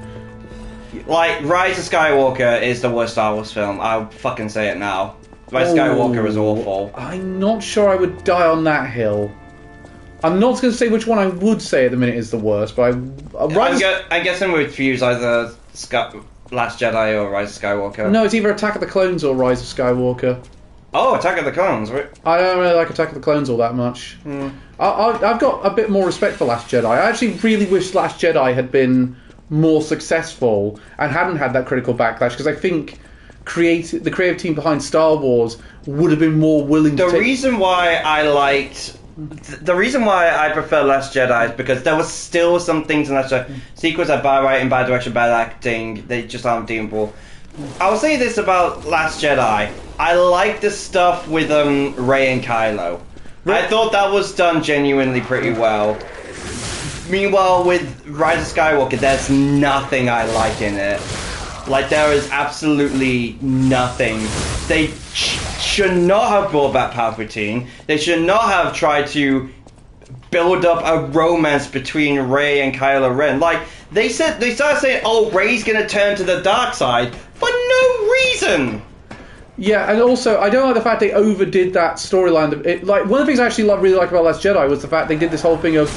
Like Rise of Skywalker is the worst Star Wars film. I'll fucking say it now. Rise of Skywalker is awful. I'm not sure I would die on that hill. I'm not going to say which one I would say at the minute is the worst, but I'm guessing we'd fuse either Last Jedi or Rise of Skywalker. No, it's either Attack of the Clones or Rise of Skywalker. Oh, Attack of the Clones. Right? I don't really like Attack of the Clones all that much. I've got a bit more respect for Last Jedi. I actually really wish Last Jedi had been more successful and hadn't had that critical backlash, because I think the creative team behind Star Wars would have been more willing to The reason why I prefer Last Jedi is because there was still some things in Last Jedi. Sequels are bad writing, bad direction, bad acting. They just aren't deemable. I'll say this about Last Jedi. I like the stuff with Rey and Kylo. I thought that was done genuinely pretty well. Meanwhile, with Rise of Skywalker, there's nothing I like in it. Like, there is absolutely nothing. They should not have brought back Palpatine. They should not have tried to build up a romance between Rey and Kylo Ren. Like, they started saying, oh, Rey's gonna turn to the dark side for no reason. Yeah, and also, I don't like the fact they overdid that storyline. Like, one of the things I actually really like about Last Jedi was the fact they did this whole thing of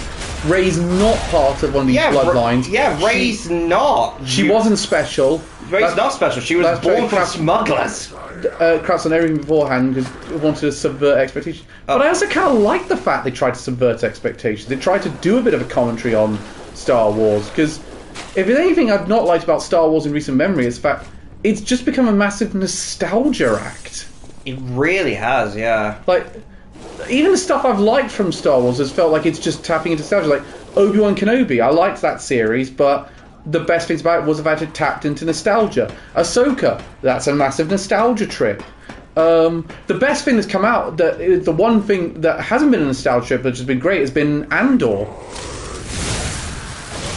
Rey's not part of one of these bloodlines. Rey's not. She wasn't special. Rey's not special. She was born from smugglers. Craps on everything beforehand because it wanted to subvert expectations. But I also kind of like the fact they tried to subvert expectations. They tried to do a bit of a commentary on Star Wars, because if there's anything I've not liked about Star Wars in recent memory, it's the fact it's just become a massive nostalgia act. It really has, yeah. Like, even the stuff I've liked from Star Wars has felt like it's just tapping into nostalgia. Like Obi-Wan Kenobi, I liked that series, but the best things about it was the fact it tapped into nostalgia. Ahsoka, that's a massive nostalgia trip. The best thing that's come out, the one thing that hasn't been a nostalgia trip, which has been great, has been Andor.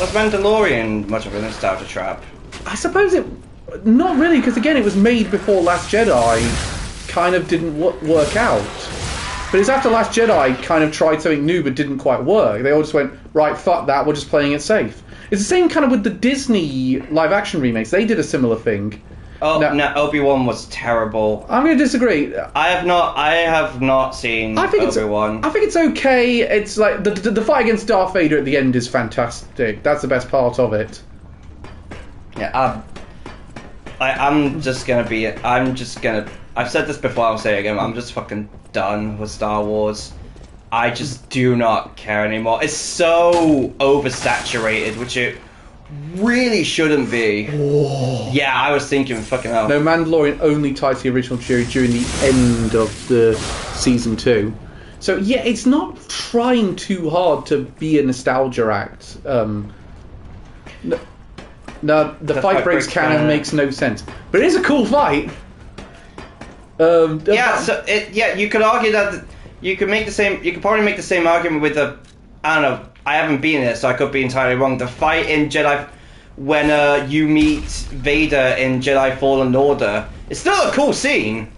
Was Mandalorian much of a nostalgia trap? I suppose not really, because again, it was made before Last Jedi kind of didn't work out. But it's after Last Jedi kind of tried something new but didn't quite work. They all just went, right, fuck that, we're just playing it safe. It's the same kind of with the Disney live-action remakes. They did a similar thing. Oh, no, Obi-Wan was terrible. I'm going to disagree. I have not seen Obi-Wan. I think it's okay. It's like the fight against Darth Vader at the end is fantastic. That's the best part of it. Yeah, I've said this before, I'll say it again, I'm just fucking done with Star Wars. I just do not care anymore. It's so oversaturated, which it really shouldn't be. Oh. Yeah, I was thinking, fucking hell. No, Mandalorian only ties the original series during the end of the season 2. So yeah, it's not trying too hard to be a nostalgia act. No, the fight breaks canon makes no sense, but it is a cool fight. You could argue that you could probably make the same argument with the. I don't know. I haven't been there, so I could be entirely wrong. The fight in Jedi, when you meet Vader in Jedi Fallen Order, it's still a cool scene.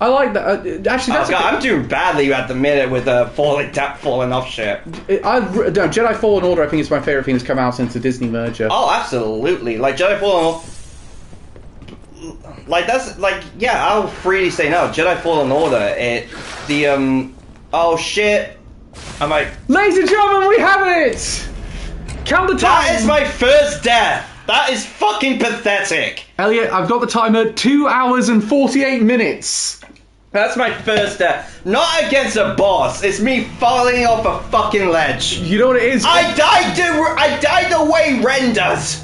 I like that. Actually, I'm doing badly at the minute with falling off shit. Jedi Fallen Order, I think, is my favorite thing that's come out since the Disney merger. Oh, absolutely! Like Jedi Fallen Order. Like that's like I'll freely say no. Jedi Fallen Order. Oh shit! I'm like, ladies and gentlemen, we have it. Count the time. That is my first death. That is fucking pathetic. Elliot, I've got the timer. 2 hours and 48 minutes. That's my first death. Not against a boss. It's me falling off a fucking ledge. You know what it is? I died the way Ren does.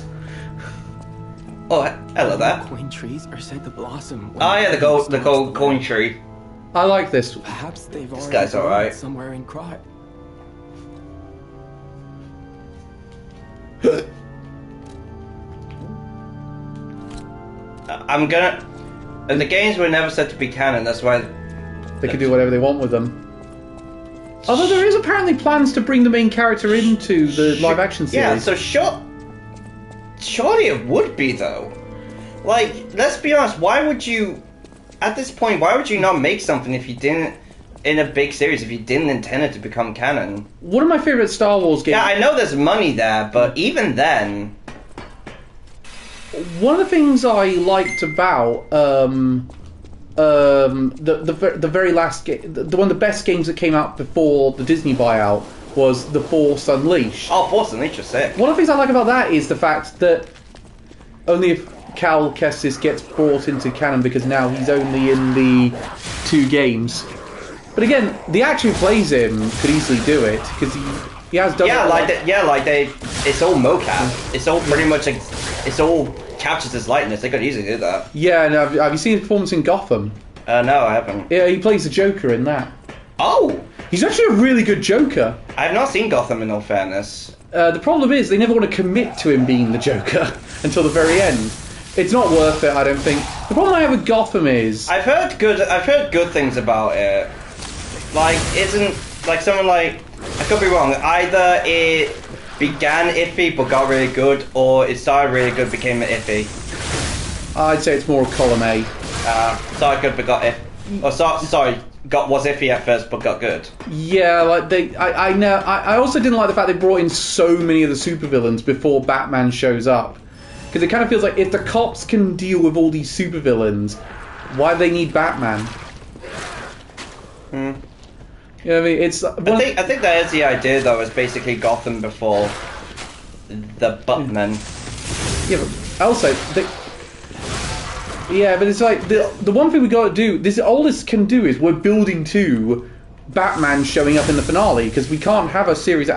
Oh, hello there. Coin trees are said to blossom. Oh yeah, the gold coin tree. I like this. Perhaps they've already guy's alright. Somewhere in Krot. And the games were never said to be canon. That's why they can do whatever they want with them. Although there is apparently plans to bring the main character into the live-action series. Yeah, so surely it would be though. Like, let's be honest. Why would you, at this point, why would you not make something if you didn't, in a big series, if you didn't intend it to become canon? One of my favorite Star Wars games. Yeah, I know there's money there, but even then. One of the things I liked about the very last game, one of the best games that came out before the Disney buyout was The Force Unleashed. Oh, Force Unleashed was sick. One of the things I like about that is the fact that only Cal Kestis gets brought into canon because now he's only in the 2 games. But again, the actor who plays him could easily do it because he has done. It's all mocap. It's all pretty much it's all captures his likeness. They could easily do that. Yeah, no, have you seen his performance in Gotham? No, I haven't. Yeah, he plays the Joker in that. Oh, he's actually a really good Joker. I have not seen Gotham in all fairness. The problem is they never want to commit to him being the Joker until the very end. It's not worth it, I don't think. The problem I have with Gotham is I've heard good things about it. Like, isn't like someone like I could be wrong. Either it began iffy but got really good, or it started really good became iffy. I'd say it's more column A. Started good but got iffy. Oh, sorry, was iffy at first but got good. Yeah, like I know. I also didn't like the fact they brought in so many of the supervillains before Batman shows up, because it kind of feels like if the cops can deal with all these supervillains, why do they need Batman? You know what I mean? It's. I think that is the idea, though. Is basically Gotham before the Batman. Yeah, but also yeah, but it's like the one thing we got to do. All this can do is we're building to Batman showing up in the finale, because we can't have a series.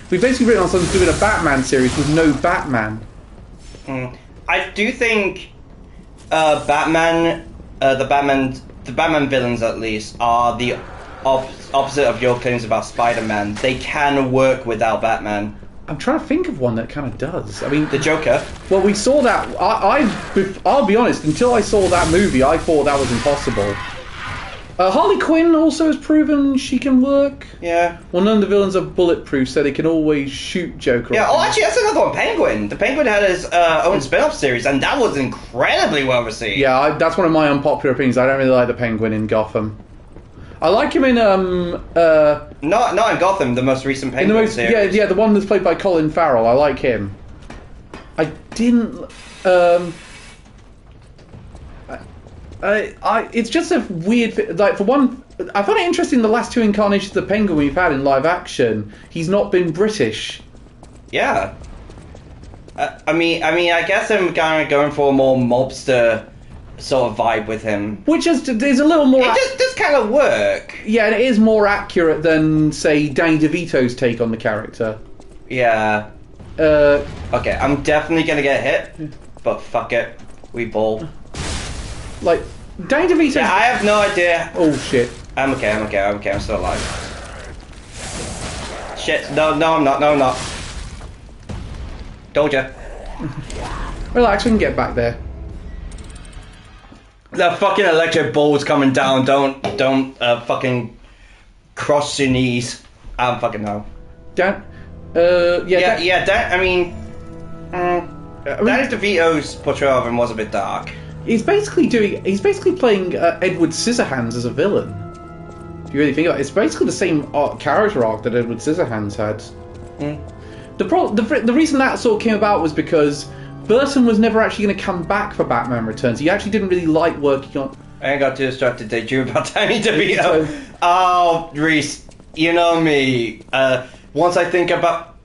We've basically written on someone doing a Batman series with no Batman. I do think Batman, the Batman villains at least are the opposite of your claims about Spider-Man. They can work without Batman. I'm trying to think of one that kind of does. I mean, the Joker. Well, we saw that. I'll be honest. Until I saw that movie, I thought that was impossible. Harley Quinn also has proven she can work. Yeah. Well, none of the villains are bulletproof, so they can always shoot Joker. Yeah. Oh, actually, that's another one. Penguin. The Penguin had his own spin-off series, and that was incredibly well received. Yeah, that's one of my unpopular opinions. I don't really like the Penguin in Gotham. I like him in not in Gotham, the most recent Penguin series. Yeah, the one that's played by Colin Farrell. I like him. I didn't. It's just a weird. Like, for one, I find it interesting. The last 2 incarnations of the Penguin we've had in live action, he's not been British. Yeah. I mean, I guess I'm kind of going for a more mobster sort of vibe with him, which is a little more. It just does kind of work. Yeah, and it is more accurate than, say, Danny DeVito's take on the character. Yeah. Okay, I'm definitely gonna get hit, but fuck it, we ball. Like, Danny DeVito. Yeah, I have no idea. Oh shit. I'm okay. I'm still alive. Shit. No, I'm not. Told ya. Relax, we can get back there. The fucking electric ball's coming down. Don't fucking cross your knees. I don't fucking know. Dan. I mean, Danny DeVito's portrayal of him was a bit dark. He's basically playing Edward Scissorhands as a villain. If you really think about it, it's basically the same character arc that Edward Scissorhands had. The reason that sort of came about was because Burton was never actually going to come back for Batman Returns. He actually didn't really like working on. I got too distracted. Did you about Danny DeVito? Oh, Reese, you know me. When I think about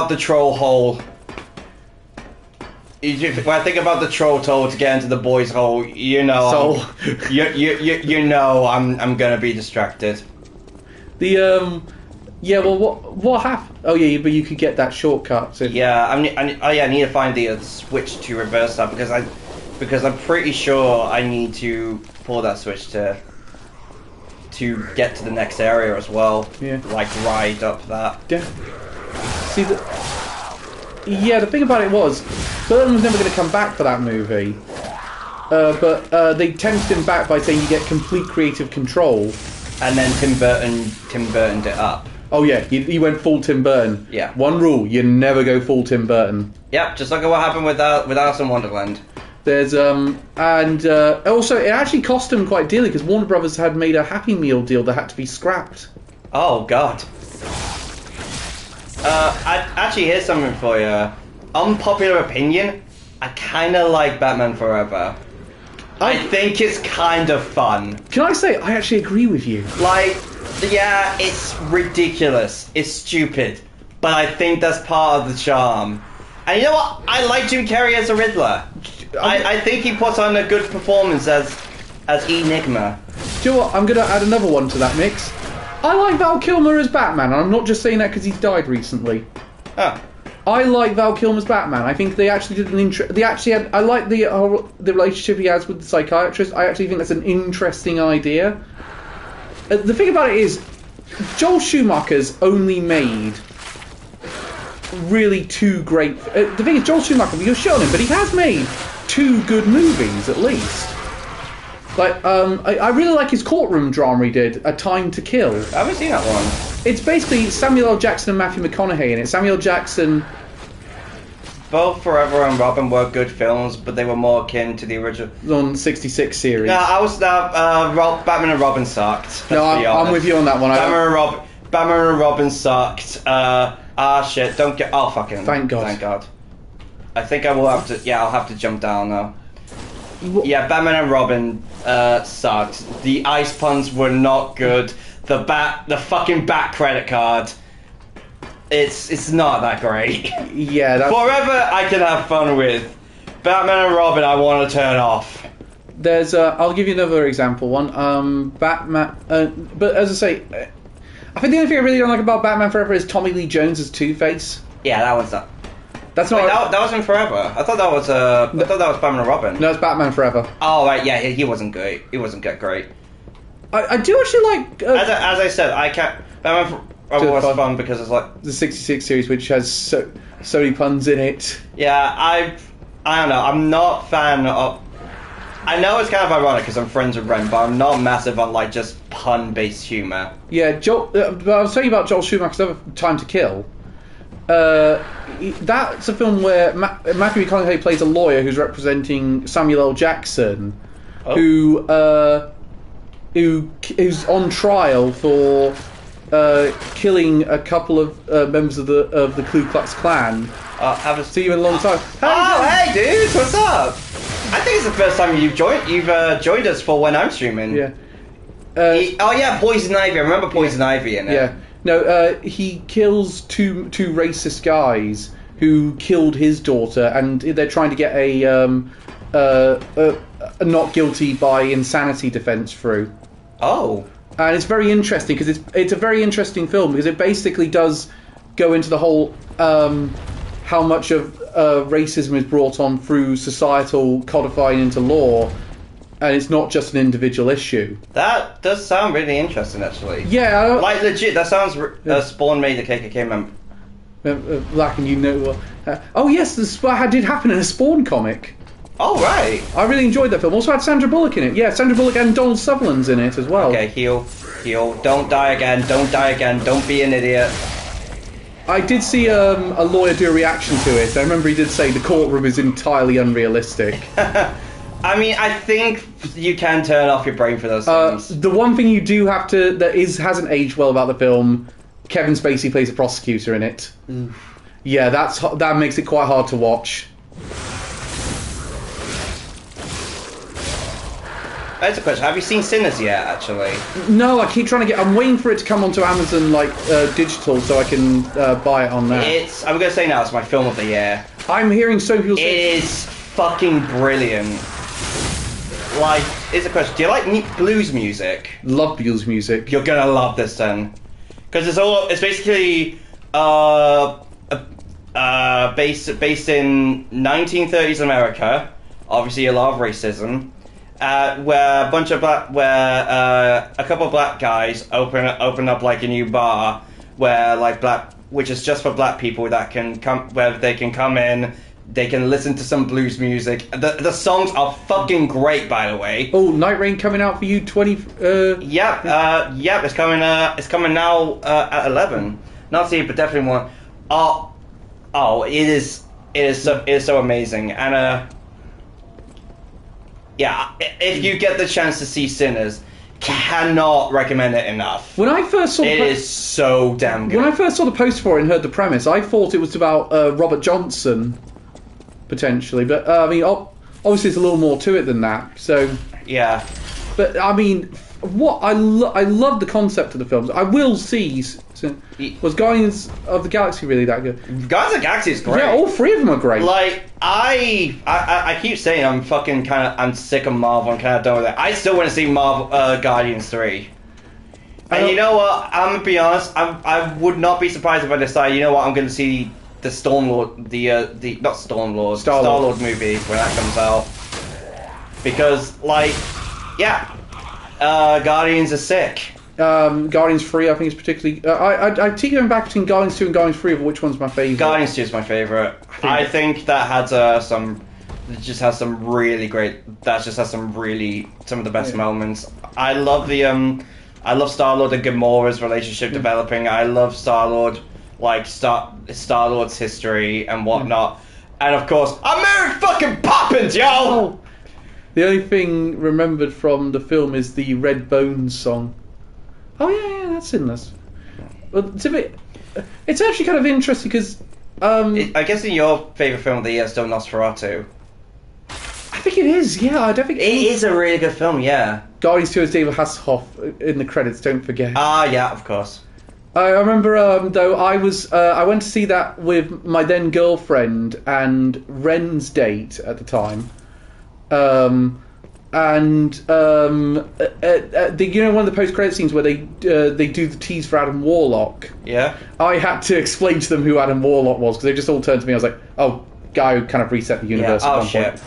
the troll hole. When I think about the troll hole to get into the boys' hole, you know, you know, I'm gonna be distracted. Yeah, well, what happened? Oh yeah, but you could get that shortcut. So. Yeah, I need to find the switch to reverse that because I'm pretty sure I need to pull that switch to get to the next area as well. Yeah. Like ride up that. Yeah. See the thing about it was, Burton was never going to come back for that movie, but they tempted him back by saying you get complete creative control. And then Tim Burtoned it up. Oh yeah, he went full Tim Burton. Yeah. One rule: you never go full Tim Burton. Yep, just look at what happened with Alice in Wonderland. There's also it actually cost him quite dearly because Warner Brothers had made a Happy Meal deal that had to be scrapped. Oh God. Here's something for you. Unpopular opinion: I kind of like Batman Forever. I think it's kind of fun. Can I say I actually agree with you? Like, yeah, it's ridiculous. It's stupid. But I think that's part of the charm. And you know what? I like Jim Carrey as a Riddler. I think he puts on a good performance as Enigma. Do you know what? I'm going to add another one to that mix. I like Val Kilmer as Batman, and I'm not just saying that because he's died recently. Oh. I like Val Kilmer's Batman. I think they actually did I like the relationship he has with the psychiatrist. I actually think that's an interesting idea. The thing about it is, Joel Schumacher's only made really two great... the thing is, Joel Schumacher, you're shit on him, but he has made two good movies, at least. Like, I really like his courtroom drama he did, A Time to Kill. I haven't seen that one. It's basically Samuel L. Jackson and Matthew McConaughey in it. Samuel L. Jackson... Both Forever and Robin were good films, but they were more akin to the original. On 66 series. No, I was Batman and Robin sucked. No, I'm with you on that one. Batman and Robin sucked. Shit! Don't get. Oh fucking. Thank God. Thank God. I think I will have to. Yeah, I'll have to jump down now. Yeah, Batman and Robin sucked. The ice puns were not good. The fucking bat credit card. It's not that great. Yeah, that's... Forever I can have fun with. Batman and Robin I want to turn off. There's I'll give you another example one. Batman, but as I say, I think the only thing I really don't like about Batman Forever is Tommy Lee Jones as Two-Face. Yeah, that one's not. That's not. Wait, that wasn't Forever. I thought that was Batman and Robin. No, it's Batman Forever. Oh right, yeah, he wasn't great. He wasn't great. I do actually like. As I said, I can't. Batman Forever was fun because it's like the 66 series, which has so many puns in it. Yeah, I don't know. I'm not a fan of. I know it's kind of ironic because I'm friends with Ren, but I'm not massive on like just pun-based humor. Yeah, but I was telling you about Joel Schumacher's other Time to Kill. That's a film where Matthew McConaughey plays a lawyer who's representing Samuel L. Jackson, who's on trial for killing a couple of members of the Ku Klux Klan. See you in a long time. Hey dude, what's up? I think it's the first time you've joined us for when I'm streaming. Yeah. Poison Ivy. I remember Poison Ivy in it. Yeah. No, he kills two racist guys who killed his daughter, and they're trying to get a not guilty by insanity defense through. Oh. And it's very interesting because it's a very interesting film because it basically does go into the whole how much of racism is brought on through societal codifying into law, and it's not just an individual issue. That does sound really interesting, actually. Yeah, like legit. That sounds. Spawn made the KKK member. Black, and you know. Oh yes, that did happen in a Spawn comic. Oh right. I really enjoyed that film. Also had Sandra Bullock in it. Yeah, Sandra Bullock and Donald Sutherland's in it as well. Okay, heal. Don't die again. Don't be an idiot. I did see a lawyer do a reaction to it. I remember he did say the courtroom is entirely unrealistic. I mean, I think you can turn off your brain for those things. The one thing you do have to hasn't aged well about the film, Kevin Spacey plays a prosecutor in it. Yeah, that makes it quite hard to watch. That's a question. Have you seen Sinners yet, actually? No, I keep trying to I'm waiting for it to come onto Amazon, digital, so I can buy it on there. I'm going to say now, it's my film of the year. I'm hearing so people say... It is fucking brilliant. Like, here's a question. Do you like blues music? Love blues music. You're going to love this then. Because it's basically based in 1930s America. Obviously a lot of racism. Where a couple of black guys open up like a new bar which is just for black people that can come, where they can come in, they can listen to some blues music. The songs are fucking great, by the way. Oh, Night Rain coming out for you 20. Yep, it's coming now at 11. Not see, but definitely one. It is so amazing, and yeah, if you get the chance to see Sinners, cannot recommend it enough. When I first saw it is so damn good. When I first saw the poster for it and heard the premise, I thought it was about Robert Johnson, potentially. But I mean, obviously, there's a little more to it than that. So yeah, But I mean, what I love the concept of the films. I will see. Was Guardians of the Galaxy really that good? Guardians of the Galaxy is great. Yeah, all three of them are great. Like I keep saying I'm sick of Marvel and kind of done with it. I still want to see Marvel Guardians 3. And you know what? I'm gonna be honest. I would not be surprised if I decide. You know what? I'm gonna see the Stormlord, the not Stormlord, Star-Lord movie when that comes out. Because Guardians are sick. Guardians 3, I think, is particularly. I keep going back between Guardians 2 and Guardians 3 of which one's my favourite. Guardians 2 is my favourite. I think that has some. It just has some really great. That just has some of the best moments. I love I love Star-Lord and Gamora's relationship developing. I love Star-Lord, Star-Lord's history and whatnot. And of course, I'm Mary fucking Poppins, yo! Oh. The only thing remembered from the film is the Red Bones song. Oh yeah, that's in this. Well, it's actually kind of interesting because I guess in your favourite film of the year is still Nosferatu. I think it is. Yeah, I don't think it is a really good film. Yeah. Guardians 2 is David Hasselhoff in the credits. Don't forget. Ah, yeah, of course. I remember though I went to see that with my then girlfriend and Ren's date at the time. One of the post-credit scenes where they do the tease for Adam Warlock. Yeah. I had to explain to them who Adam Warlock was because they just all turned to me. I was like, "Oh, guy who kind of reset the universe." Yeah. At Oh one shit. Point.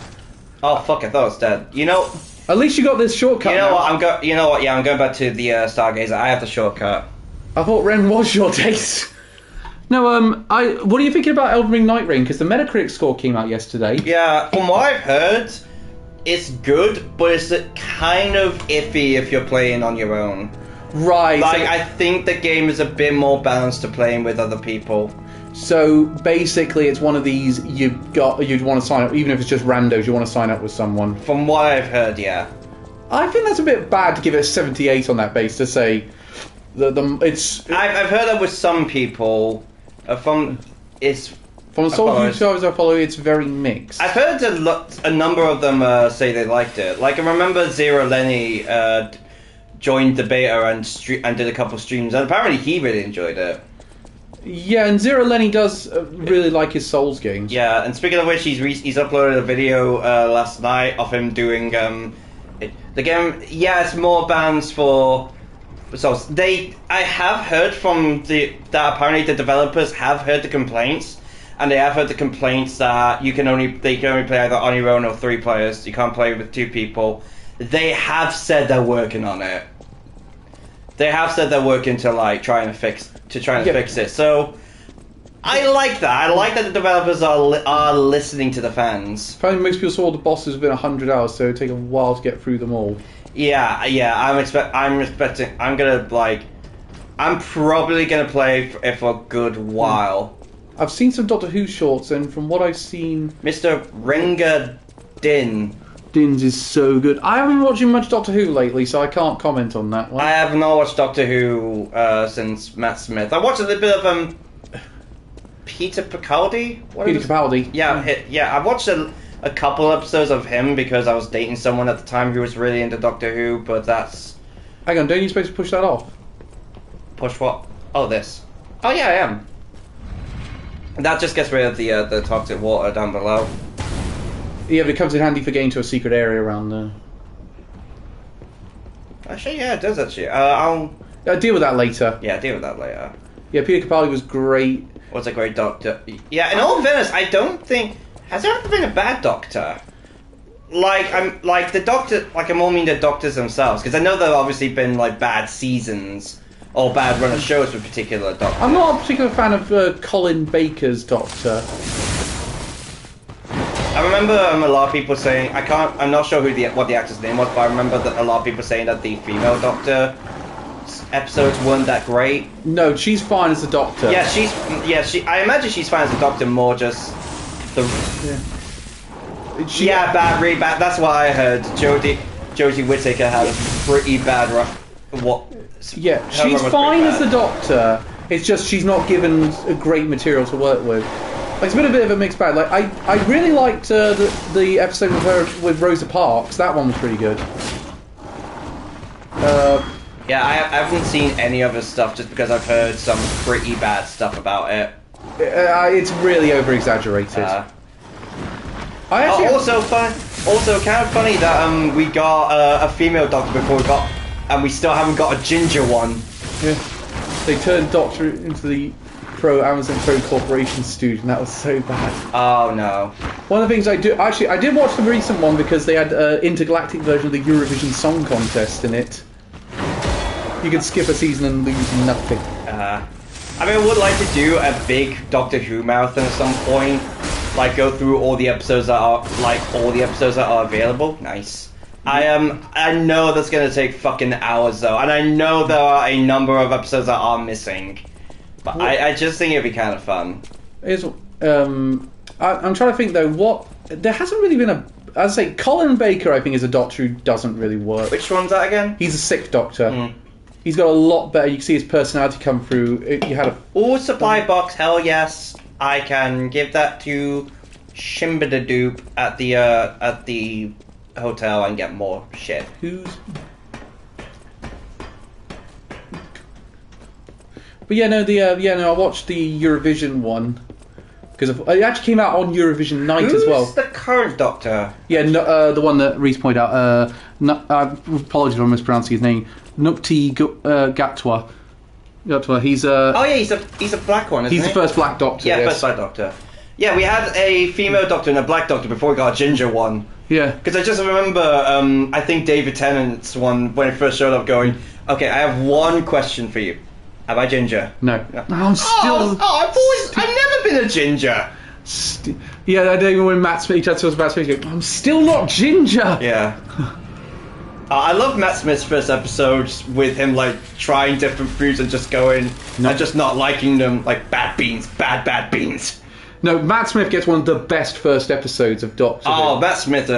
Oh fuck! I thought it was dead. You know. At least you got this shortcut. You know now. what? You know what? Yeah, I'm going back to the Stargazer. I have the shortcut. I thought Ren was your taste. No, what are you thinking about Elden Ring Night Rain? Because the Metacritic score came out yesterday. Yeah, from what I've heard, it's good, but it's kind of iffy if you're playing on your own. Right. Like, I think the game is a bit more balanced to playing with other people. So basically, it's one of these you'd want to sign up, even if it's just randos. You want to sign up with someone. From what I've heard, yeah. I think that's a bit bad to give it a 78 on that base to say it's. I've heard that with some people. From the sort of YouTubers I follow, it's very mixed. I've heard a number of them say they liked it. Like I remember Zero Lenny joined the beta and did a couple of streams, and apparently he really enjoyed it. Yeah, and Zero Lenny does really like his Souls games. Yeah, and speaking of which, he's uploaded a video last night of him doing the game. Yeah, it's more bands for Souls. I have heard from that apparently the developers have heard the complaints, and they have heard the complaints that they can only play either on your own or 3 players. You can't play with 2 people. They have said they're working on it. They have said they're working to try and fix it. So I like that. I like that the developers are listening to the fans. Apparently, most people saw all the bosses within 100 hours, so it'd take a while to get through them all. Yeah. I'm probably gonna play it for a good while. I've seen some Doctor Who shorts, and from what I've seen, Mr. Renga Dins is so good. I haven't been watching much Doctor Who lately, so I can't comment on that one. I have not watched Doctor Who since Matt Smith. I watched a little bit of Peter Capaldi. Peter Capaldi. Yeah. I watched a couple episodes of him because I was dating someone at the time who was really into Doctor Who. But that's. Hang on, don't you supposed to push that off? Push what? Oh, this. Oh yeah, I am. That just gets rid of the toxic water down below. Yeah, but it comes in handy for getting to a secret area around there. Actually, yeah, it does actually. I'll deal with that later. Yeah, deal with that later. Yeah, Peter Capaldi was great. Was a great doctor. Yeah, in all fairness, I don't think has there ever been a bad doctor. I'm more mean the doctors themselves because I know there have obviously been bad seasons or bad run of shows with particular doctors. I'm not a particular fan of Colin Baker's Doctor. I remember a lot of people saying I'm not sure what the actor's name was, but I remember that a lot of people saying that the female Doctor episodes weren't that great. No, she's fine as a Doctor. Yeah, I imagine she's fine as a Doctor, more just the. Yeah. Bad, really bad. That's what I heard. Jodie Whittaker had a pretty bad Yeah, she's fine as the Doctor. It's just she's not given a great material to work with. It's been a bit of a mixed bag. I really liked the episode with her with Rosa Parks. That one was pretty good. Yeah, I haven't seen any of his stuff just because I've heard some pretty bad stuff about it. It's really over-exaggerated. I actually Also kind of funny that we got a female doctor before we got, and we still haven't got a ginger one. Yeah. They turned Doctor into the Amazon Pro Corporation stooge, and that was so bad. Oh no. One of the things I did watch the recent one because they had an intergalactic version of the Eurovision Song Contest in it. You could skip a season and lose nothing. I mean, I would like to do a big Doctor Who marathon at some point. Like, go through all the episodes that are available. Nice. I know that's gonna take fucking hours though, and I know there are a number of episodes that are missing. But I just think it'd be kind of fun. I'm trying to think though, there hasn't really been I'd say Colin Baker, I think, is a doctor who doesn't really work. Which one's that again? He's a sick doctor. He's got a lot better. You can see his personality come through. You had supply box. Hell yes, I can give that to Shimbadadoop at the hotel and get more shit. But I watched the Eurovision one because it actually came out on Eurovision night as well. Who's the current Doctor? Yeah, the one that Reese pointed out. Apologies for mispronouncing his name. Nukti Gatwa. He's he's a black one. He's the first black Doctor. Yeah, yes. first black Doctor. Yeah, we had a female Doctor and a black Doctor before we got a ginger one. Yeah. Because I just remember, I think David Tennant's one when it first showed up going, okay, I have one question for you. Am I ginger? No. I'm still... I've never been a ginger. Yeah, I don't even when Matt Smith, he tried to tell us about Smith, he goes, I'm still not ginger. Yeah. I love Matt Smith's first episodes with him like trying different foods and just going and just not liking them, like bad beans, bad beans. No, Matt Smith gets one of the best first episodes of Doctor Who. Oh, Matt Smith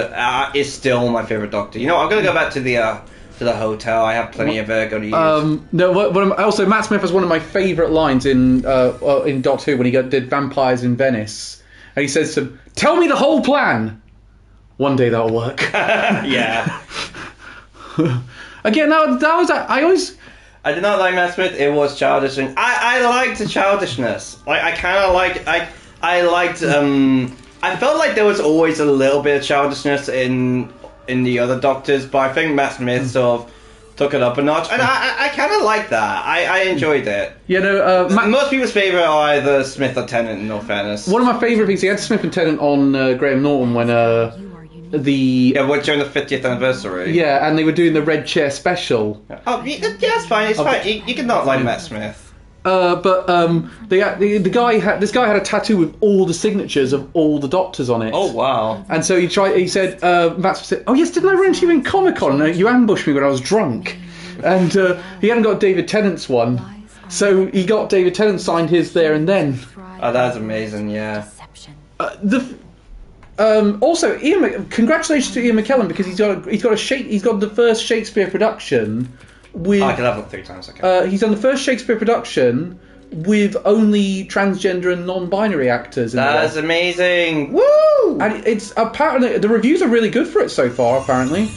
is still my favourite Doctor. You know, I'm gonna go back to the hotel. I have plenty of Virgo to use. Also, Matt Smith has one of my favourite lines in Doctor Who when he did Vampires in Venice, and he says to him, "Tell me the whole plan. One day that'll work." Yeah. Again, that was I did not like Matt Smith. It was childish, and I liked the childishness. Like I liked. I felt like there was always a little bit of childishness in the other Doctors, but I think Matt Smith sort of took it up a notch, and I kind of like that. I enjoyed it. Most people's favourite are either Smith or Tennant, in all fairness. One of my favourite things, he had Smith and Tennant on Graham Norton when during the 50th anniversary. Yeah, and they were doing the Red Chair special. Oh, yeah, it's fine. It's fine. You can not like Matt Smith. The guy had a tattoo with all the signatures of all the Doctors on it. Oh wow! And so he said, Matt said, "Oh yes, didn't I run into you in Comic-Con? You ambushed me when I was drunk." And he hadn't got David Tennant's one, so he got David Tennant signed his there and then. Oh, that's amazing! Yeah. Also, congratulations to Ian McKellen because he's got the first Shakespeare production. I can have it 3 times. Okay. He's done the first Shakespeare production with only transgender and non-binary actors. That's amazing! Woo! And it's apparently the reviews are really good for it so far. Apparently.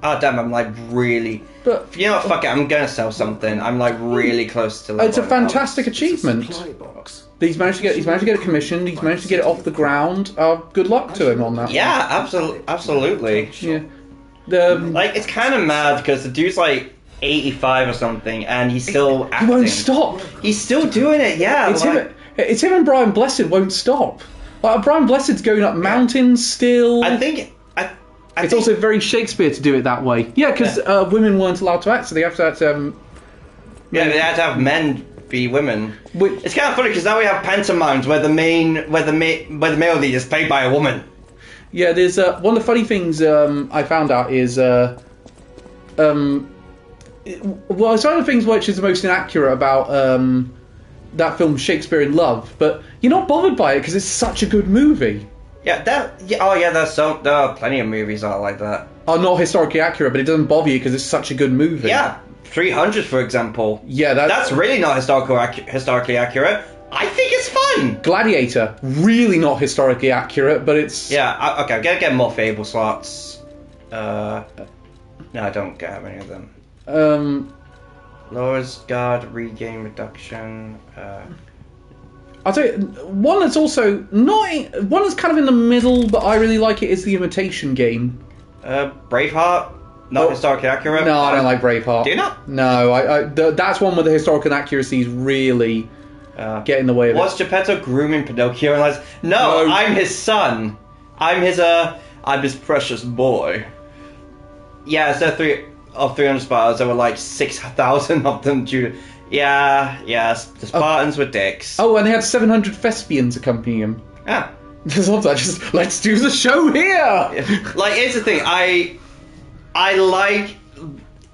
Oh damn! I'm like really. But you know what? Fuck it! I'm gonna sell something. I'm like really close to. It's a fantastic achievement. He's managed to get it commissioned. He's managed to get it off the ground. Good luck to him on that. Yeah, absolutely. Yeah. Like it's kind of mad because the dude's like 85 or something, and he's still acting. He won't stop. He's still doing it. Yeah. It's him and Brian Blessed won't stop. Like Brian Blessed's going up mountains still. I think it's also very Shakespeare to do it that way. Yeah, because women weren't allowed to act, so they have to act. They had to have men be women. It's kind of funny because now we have pantomimes where the male lead is played by a woman. Yeah, there's one of the funny things I found out is it's one of the things which is the most inaccurate about that film Shakespeare in Love, but you're not bothered by it because it's such a good movie. There are plenty of movies that are like that. Are not historically accurate, but it doesn't bother you because it's such a good movie. Yeah, 300 for example. Yeah, that's really not historically accurate. I think it's fun. Gladiator, really not historically accurate, but it's... Yeah, okay, I'm going to get more Fable slots. No, I don't get many of them. Lowers guard, regain reduction. I'll tell you, one that's also not... One that's kind of in the middle, but I really like it, is the Imitation Game. Braveheart? Not historically accurate? No, I don't like Braveheart. Do you not? No, that's one where the historical inaccuracies really get in the way of Was it. Geppetto grooming Pinocchio and like, no, I'm his son. I'm his precious boy. Yeah, instead of 300 Spartans, there were like 6,000 of them due to... Yes, the Spartans were dicks. Oh, and they had 700 thespians accompanying him. Yeah. Just, let's do the show here! Like, here's the thing, I like,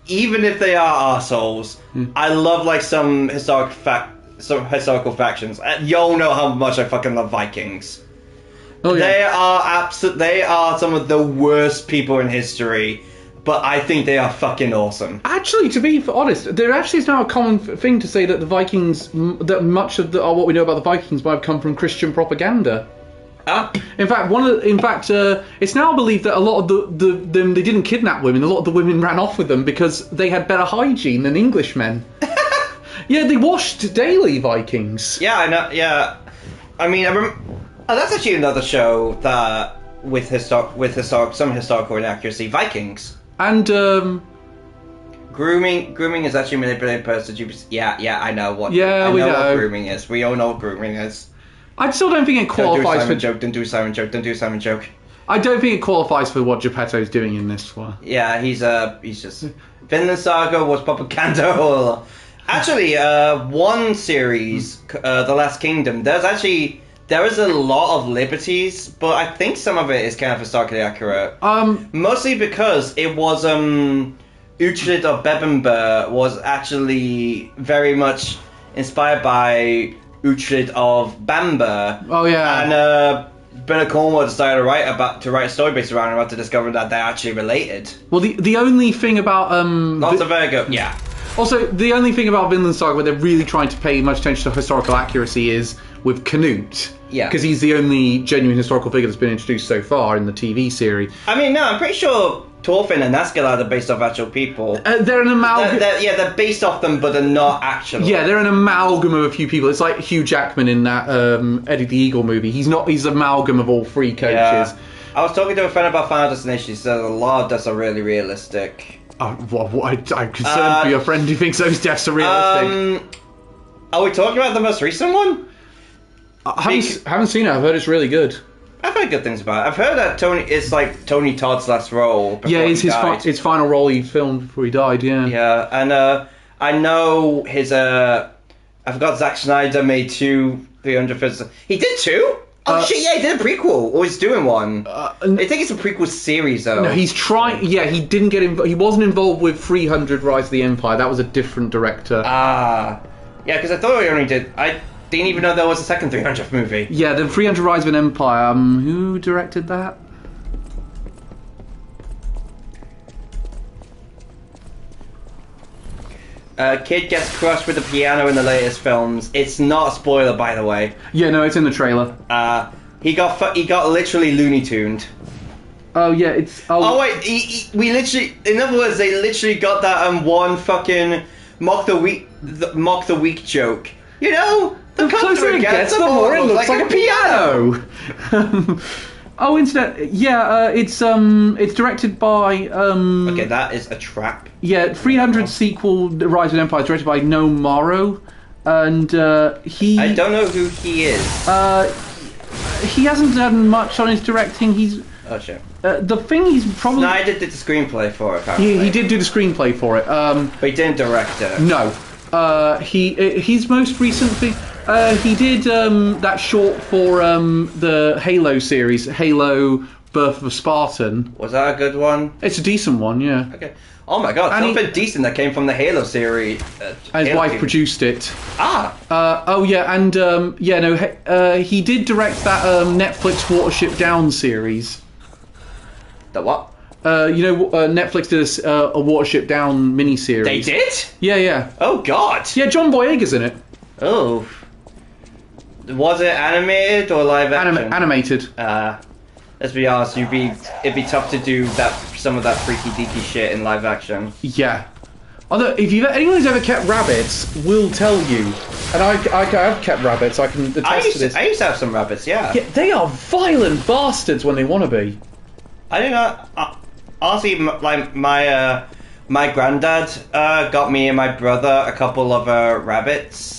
even if they are arseholes, I love like some historical factions. Y'all know how much I fucking love Vikings. Oh, yeah. They are some of the worst people in history, but I think they are fucking awesome. Actually, to be honest, there actually is now a common thing to say that the Vikings, that much of what we know about the Vikings might have come from Christian propaganda. In fact, it's now believed that a lot of them they didn't kidnap women. A lot of the women ran off with them because they had better hygiene than Englishmen. Yeah, they washed daily, Vikings. Yeah, I know. Yeah, I mean, that's actually another show that with some historical inaccuracy. Vikings and grooming is actually manipulating person. Yeah, I know what. Yeah, we know what grooming is. We all know what grooming is. I still don't think it qualifies for... Don't do Simon joke. I don't think it qualifies for what Geppetto's doing in this one. Yeah, he's just... Vinland Saga was propaganda. Actually, one series, The Last Kingdom, there is a lot of liberties, but I think some of it is kind of historically accurate. Mostly because it was, Uhtred of Bebbanburg was actually very much inspired by Uhtred of Bamber. Oh yeah. And Bernard Cornwell decided to write a story based around him after discovering that they're actually related. Well, the only thing about Lots of very good. Yeah. Also, the only thing about Vinland Saga where they're really trying to pay much attention to historical accuracy is with Canute. Yeah. Because he's the only genuine historical figure that's been introduced so far in the TV series. I mean, no, I'm pretty sure Thorfinn and Askeladd are based off actual people. They're an amalgam. They're based off them, but they're not actual. Yeah, they're an amalgam of a few people. It's like Hugh Jackman in that Eddie the Eagle movie. He's an amalgam of all three coaches. Yeah. I was talking to a friend about Final Destination. He said a lot of deaths are really realistic. I'm concerned for your friend who thinks those deaths are realistic. Are we talking about the most recent one? I haven't seen it. I've heard it's really good. I've heard good things about it. I've heard that it's like Tony Todd's last role. Yeah, it's his final role he filmed before he died. Yeah. Yeah, and I know his I forgot Zack Snyder made 300 films. He did 2? Oh shit! Yeah, he did a prequel, or he's doing one. I think it's a prequel series, though. No, he's trying. Yeah, he didn't get involved. He wasn't involved with 300: Rise of the Empire. That was a different director. Yeah, because I thought he only did. I didn't even know there was a second 300 movie. Yeah, the 300: Rise of an Empire. Who directed that? Kid gets crushed with the piano in the latest films. It's not a spoiler, by the way. Yeah, no, it's in the trailer. He got literally Looney Tuned. Oh yeah, it's. Oh wait, we literally. In other words, they literally got that one fucking mock the week joke. You know, the closer it gets, the more it looks like a piano. Oh, internet. Yeah, it's directed by. Okay, that is a trap. Yeah, 300 sequel, Rise of the Empire, directed by Noam Morrow, and he. I don't know who he is. He hasn't done much on his directing. He's. Oh shit. The thing he's probably. Snyder did the screenplay for it. Apparently. He did do the screenplay for it. But he didn't direct it. No. His most recent thing. He did that short for the Halo series, Halo: Birth of a Spartan. Was that a good one? It's a decent one, yeah. Okay. Oh my god, something decent that came from the Halo series. And his wife produced it. Oh yeah, and he did direct that Netflix Watership Down series. The what? Netflix did a Watership Down miniseries. They did? Yeah. Oh god. Yeah, John Boyega's in it. Oh. Was it animated or live action? Animated. Let's be honest, it'd be tough to do some of that freaky deaky shit in live action. Yeah. Although, if anyone who's ever kept rabbits will tell you, and I have kept rabbits, I can attest to this. I used to have some rabbits, yeah. They are violent bastards when they want to be. I don't know. Honestly, like my granddad got me and my brother a couple of rabbits.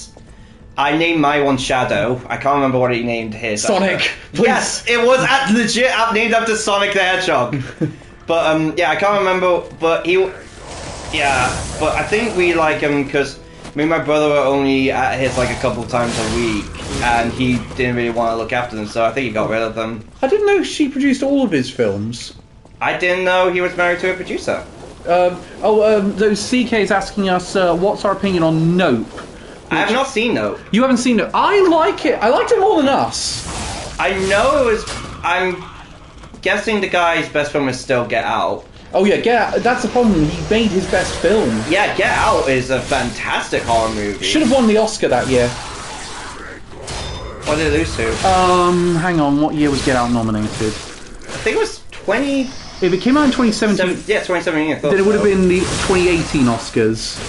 I named my one Shadow. I can't remember what he named his. Sonic. Yes, it was legit named after Sonic the Hedgehog. But yeah, I can't remember. But but I think we like him because me and my brother were only at his like a couple times a week, and he didn't really want to look after them, so I think he got rid of them. I didn't know she produced all of his films. I didn't know he was married to a producer. CK is asking us what's our opinion on Nope. I have not seen Nope. You haven't seen Nope? I like it. I liked it more than Us. I know it was. I'm guessing the guy's best film is still Get Out. Oh yeah, Get Out. That's the problem. He made his best film. Yeah, Get Out is a fantastic horror movie. Should have won the Oscar that year. What did it lose to? Hang on. What year was Get Out nominated? I think it was 20. If it came out in 2017, yeah, 2017. Then it would have been the 2018 Oscars.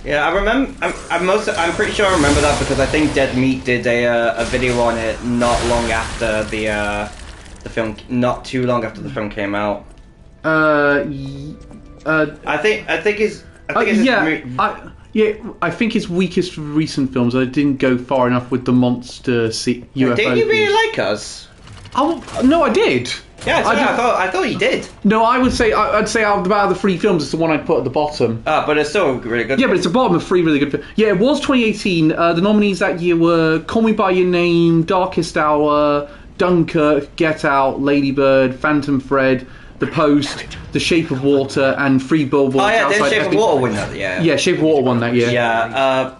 Yeah, I remember. I'm pretty sure I remember that because I think Dead Meat did a video on it not long after the film, not too long after the film came out. I think his his weakest recent films. I didn't go far enough with the monster UFO. Did you really like Us? No, I did. Yeah, I thought you did. No, I'd say out of the 3 films, it's the one I'd put at the bottom. But it's still really good. Yeah, but it's the bottom of 3 really good films. Yeah, it was 2018. The nominees that year were Call Me By Your Name, Darkest Hour, Dunkirk, Get Out, Lady Bird, Phantom Thread, The Post, The Shape of Water, and 3 Billboards Outside. Didn't Shape of Water win that year? Yeah, Shape of Water won that year. Yeah,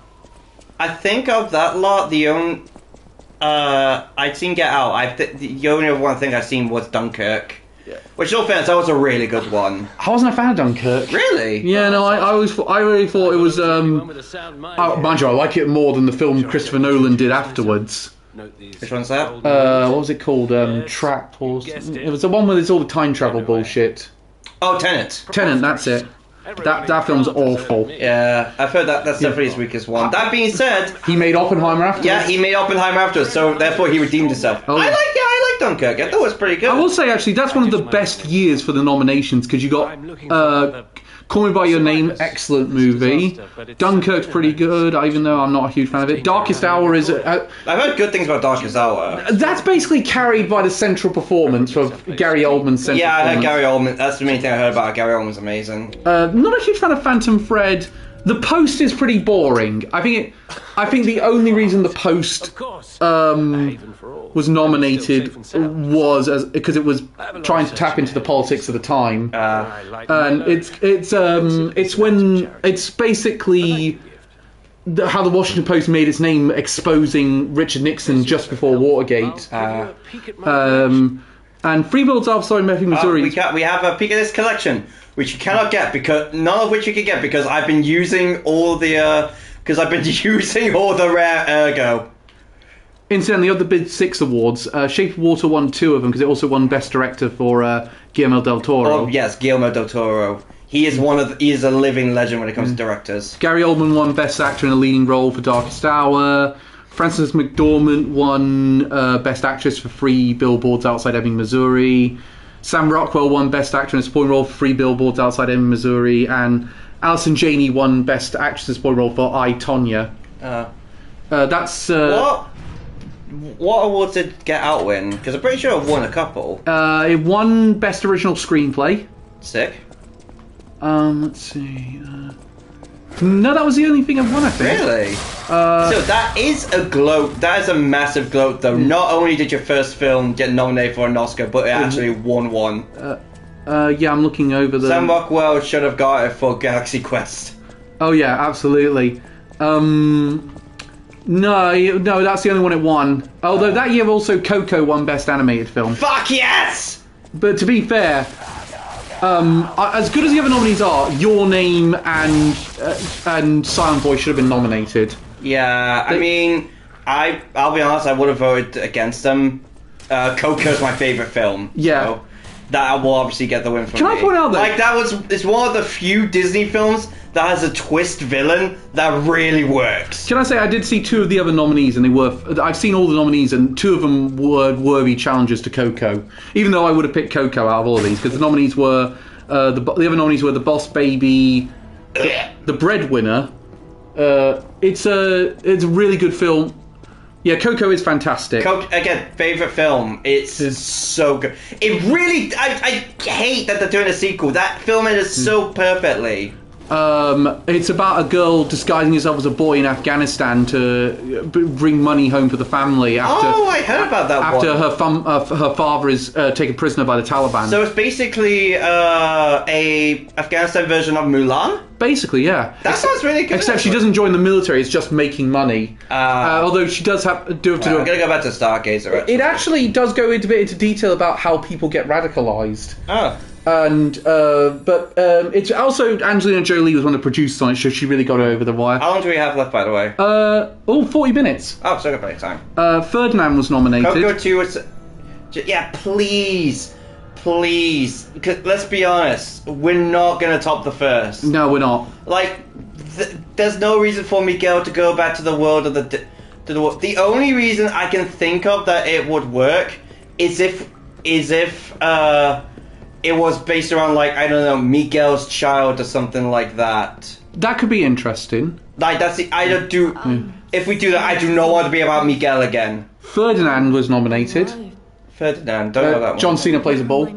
I think of that lot, the only... I'd seen Get Out. The only one thing I've seen was Dunkirk. Yeah. Which, in all fairness, that was a really good one. I wasn't a fan of Dunkirk. Really? Yeah, no, I really thought it was. Mind you, I like it more than the film Christopher Nolan did afterwards. Which one's that? What was it called? Trap or something? It was the one where there's all the time travel bullshit. Oh, Tenet. Tenet, that's it. That film's awful. Yeah, I've heard that's definitely his weakest one. That being said, he made Oppenheimer afterwards. Yeah, he made Oppenheimer afterwards, so therefore he redeemed himself. Oh. I like Dunkirk. I thought it was pretty good. I will say actually that's one of the best years for the nominations because you got Call Me By Your Name, excellent movie. Dunkirk's pretty good, even though I'm not a huge fan of it. Darkest Hour is... I've heard good things about Darkest Hour. That's basically carried by the central performance of Gary Oldman's central performance. Yeah, I heard Gary Oldman. That's the main thing I heard about. Gary Oldman's amazing. Not a huge fan of Phantom Thread. The Post is pretty boring. I think the only reason The Post was nominated was because it was trying to tap into the politics of the time, and it's basically how the Washington Post made its name exposing Richard Nixon just before Watergate, and Free Billboards Outside Ebbing, Missouri. We have a peek at this collection, which you cannot get because none of which you can get because I've been using all the rare Ergo. Incidentally, of the Big 6 awards, Shape of Water won 2 of them because it also won Best Director for Guillermo del Toro. Oh yes, Guillermo del Toro. He is a living legend when it comes to directors. Gary Oldman won Best Actor in a Leading Role for Darkest Hour. Frances McDormand won Best Actress for 3 Billboards Outside Ebbing, Missouri. Sam Rockwell won Best Actor in a Supporting Role for 3 Billboards Outside Ebbing, Missouri. And Alison Janney won Best Actress in a Supporting Role for I, Tonya. That's... What awards did Get Out win? Because I'm pretty sure it won a couple. It won Best Original Screenplay. Sick. Let's see... No, that was the only thing I won, I think. Really? So that is a massive gloat, though. Not only did your first film get nominated for an Oscar, but it actually won one. Yeah, I'm looking over the... Sam Rockwell should have got it for Galaxy Quest. Oh yeah, absolutely. No, that's the only one it won. Although that year also Coco won Best Animated Film. Fuck yes! But to be fair... as good as the other nominees are, Your Name and Silent Voice should have been nominated. Yeah, I mean, I'll be honest, I would have voted against them. Coco's my favourite film. Yeah. that will obviously get the win for me. Can I point out that... Like, it's one of the few Disney films that has a twist villain that really works. Can I say I did see 2 of the other nominees, and they were... I've seen all the nominees, and 2 of them were worthy challengers to Coco. Even though I would have picked Coco out of all of these, because the nominees were... the other nominees were The Boss Baby, The Breadwinner. It's a really good film. Yeah, Coco is fantastic. Again, favourite film. It's so good. It really... I hate that they're doing a sequel. That film is so perfectly. It's about a girl disguising herself as a boy in Afghanistan to bring money home for the family after... Oh, I heard about that after one. her father is taken prisoner by the Taliban. So it's basically a Afghanistan version of Mulan? Basically, yeah. That sounds really good. Except she doesn't join the military, it's just making money. Although she does have to do it. I'm going to go back to Stargazer. It actually does go into a bit into detail about how people get radicalised. Oh. And but it's also Angelina Jolie was one of the producers on it, so she really got it over the wire. How long do we have left, by the way? 40 minutes. Oh, so got plenty of time. Ferdinand was nominated. Coco 2 was... Yeah, please. Because let's be honest, we're not going to top the first. No, we're not. Like, there's no reason for Miguel to go back to the world of the only reason I can think of that it would work is if it was based around, like, I don't know, Miguel's child or something like that. That could be interesting. Like, that's the... If we do that, I do not want to be about Miguel again. Ferdinand was nominated. Ferdinand, don't know that one. John Cena plays a bull.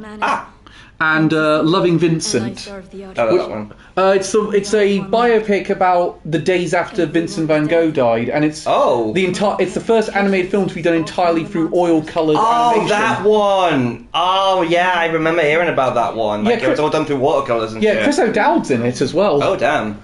And Loving Vincent. That one. It's a biopic about the days after Vincent van Gogh died, and it's it's the first animated film to be done entirely through oil-coloured animation. That one! Oh, yeah, I remember hearing about that one. Like, it was all done through watercolours and shit. Yeah, Chris O'Dowd's in it as well. Oh, damn.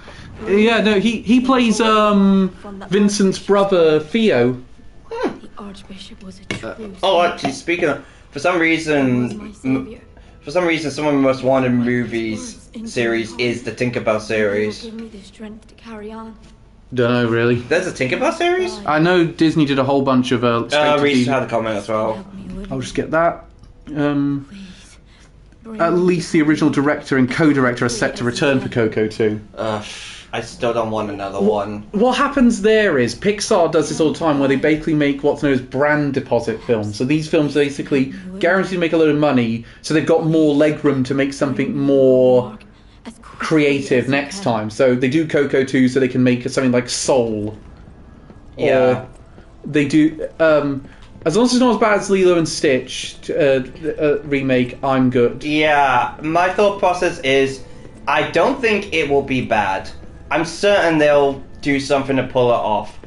Yeah, no, he plays Vincent's brother, Theo. The Archbishop was a true Actually, speaking of... For some reason, some of my most wanted movies series is the Tinkerbell series. Give me the strength to carry on. Don't know, really. There's a Tinkerbell series? I know Disney did a whole bunch of... Reese had a comment as well. I'll just get that. At least the original director and co-director are set to return for Coco 2. I still don't want another one. What happens there is Pixar does this all the time where they basically make what's known as brand deposit films. So these films basically guarantee to make a load of money, so they've got more legroom to make something more creative next time. So they do Coco 2 so they can make something like Soul. Yeah. Or they do... as long as it's not as bad as Lilo and Stitch remake, I'm good. Yeah, my thought process is I don't think it will be bad. I'm certain they'll do something to pull it off,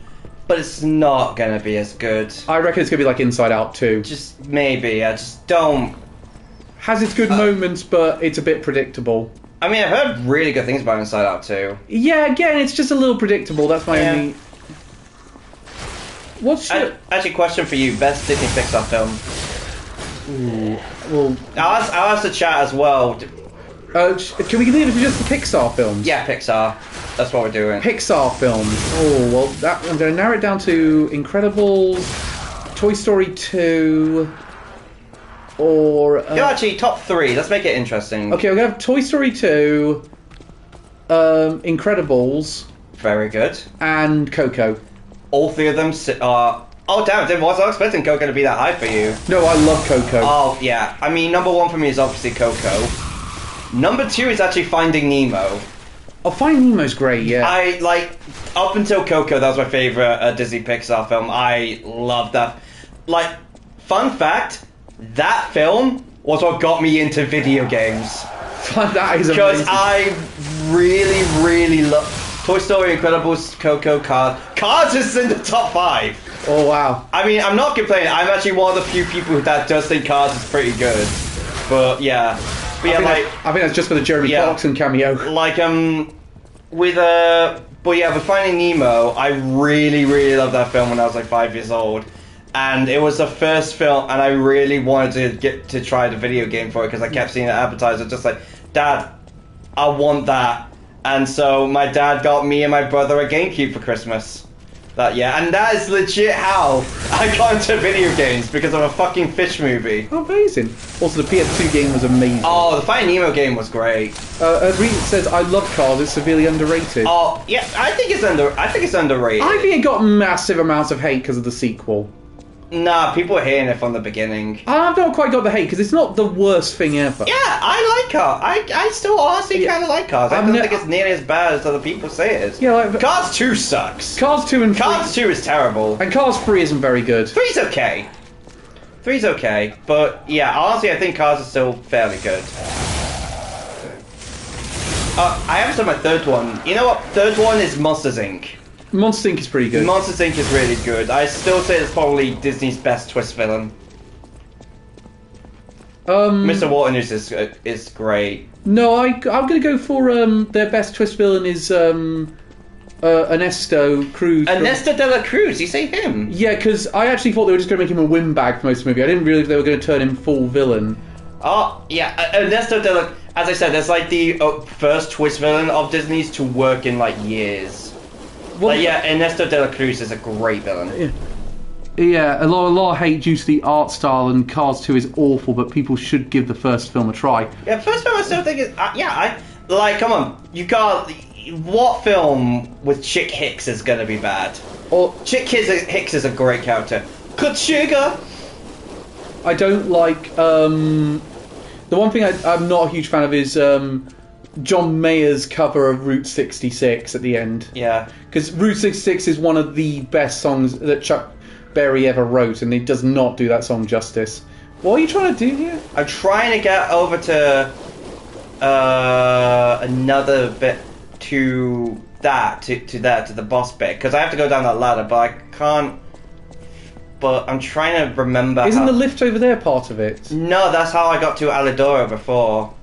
but it's not going to be as good. I reckon it's going to be like Inside Out 2. Just maybe. I just don't... Has its good moments, but it's a bit predictable. I mean, I've heard really good things about Inside Out 2. Yeah, again, it's just a little predictable. That's my only... What's your... Actually, question for you. Best Disney Pixar film? Ooh, well... I'll ask the chat as well. Can we leave it for just the Pixar films? Yeah, Pixar. That's what we're doing. Pixar films. Oh, well, I'm going to narrow it down to Incredibles, Toy Story 2, or... actually, top 3. Let's make it interesting. Okay, we're going to have Toy Story 2, Incredibles... Very good. And Coco. All 3 of them are... Oh, damn, I wasn't expecting Coco to be that high for you. No, I love Coco. Oh, yeah. I mean, number 1 for me is obviously Coco. Number 2 is actually Finding Nemo. Oh, Finding Nemo's great, yeah. Up until Coco, that was my favourite Disney Pixar film. I loved that. Like, fun fact, that film was what got me into video games. That is amazing. Because I really, really love Toy Story, Incredibles, Coco, Cars. Cars is in the top 5. Oh, wow. I mean, I'm not complaining. I'm actually one of the few people that does think Cars is pretty good. But, yeah. But yeah, I think that's just for the Jeremy Clarkson cameo. Like, with Finding Nemo, I really, really loved that film when I was like 5 years old. And it was the first film, and I really wanted to get to try the video game for it because I kept seeing the advertiser just like, Dad, I want that. And so my dad got me and my brother a GameCube for Christmas that year. And that is legit how I got into video games because of a fucking fish movie. Oh, amazing. Also, the PS2 game was amazing. Oh, the Finding Nemo game was great. Reed says, I love Cars, it's severely underrated. Oh, yeah, I think it's underrated. I think it got massive amounts of hate because of the sequel. Nah, people were hating it from the beginning. I've not quite got the hate, because it's not the worst thing ever. Yeah, I like Cars. I still honestly kind of like Cars. I don't think it's nearly as bad as other people say it is. Yeah, like, Cars 2 sucks. Cars 2 and 3... Cars 2 is terrible. And Cars 3 isn't very good. 3's okay. 3's okay, but yeah, honestly, I think Cars is still fairly good. I haven't said my third one. You know what? Third one is Monsters Inc. Monsters Inc. is pretty good. Monsters Inc. is really good. I still say it's probably Disney's best twist villain. Mr. Waternoose is great. No, I'm going to go for their best twist villain is Ernesto Cruz. Ernesto de la Cruz, you say him? Yeah, because I actually thought they were just going to make him a windbag for most of the movie. I didn't realise they were going to turn him full villain. Oh, yeah, Ernesto de la... As I said, that's like the first twist villain of Disney's to work in like years. Well, yeah, Ernesto de la Cruz is a great villain. Yeah, a lot of hate due to the art style, and Cars 2 is awful, but people should give the first film a try. Yeah, first film I still think is... come on, you can't... What film with Chick Hicks is going to be bad? Or Chick Hicks is a great character. Cut sugar! I don't like... the one thing I'm not a huge fan of is John Mayer's cover of Route 66 at the end. Yeah. Because Route 66 is one of the best songs that Chuck Berry ever wrote, and he does not do that song justice. What are you trying to do here? I'm trying to get over to another bit to the boss bit, because I have to go down that ladder, but I can't. But I'm trying to remember. Isn't the lift over there part of it? No, that's how I got to Alidoro before.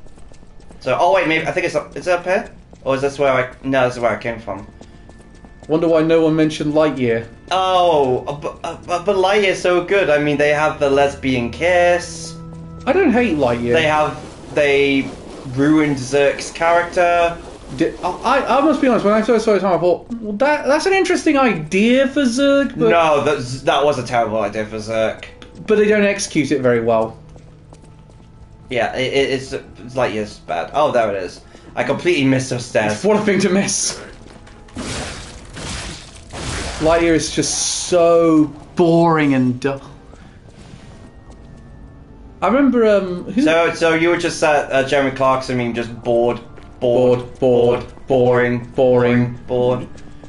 So, oh wait, maybe I think is it up here, or is this where No, this is where I came from. Wonder why no one mentioned Lightyear. Oh, but Lightyear's so good. I mean, they have the lesbian kiss. I don't hate Lightyear. They ruined Zerk's character. I must be honest, when I first saw it, I thought, well, that's an interesting idea for Zerg, but... No, that was a terrible idea for Zerk. But they don't execute it very well. Yeah, it's Lightyear's bad. Oh, there it is. I completely missed those stairs. What a thing to miss. Lightyear is just so boring and dull. I remember, So you were just Jeremy Clarkson, just bored. Boring.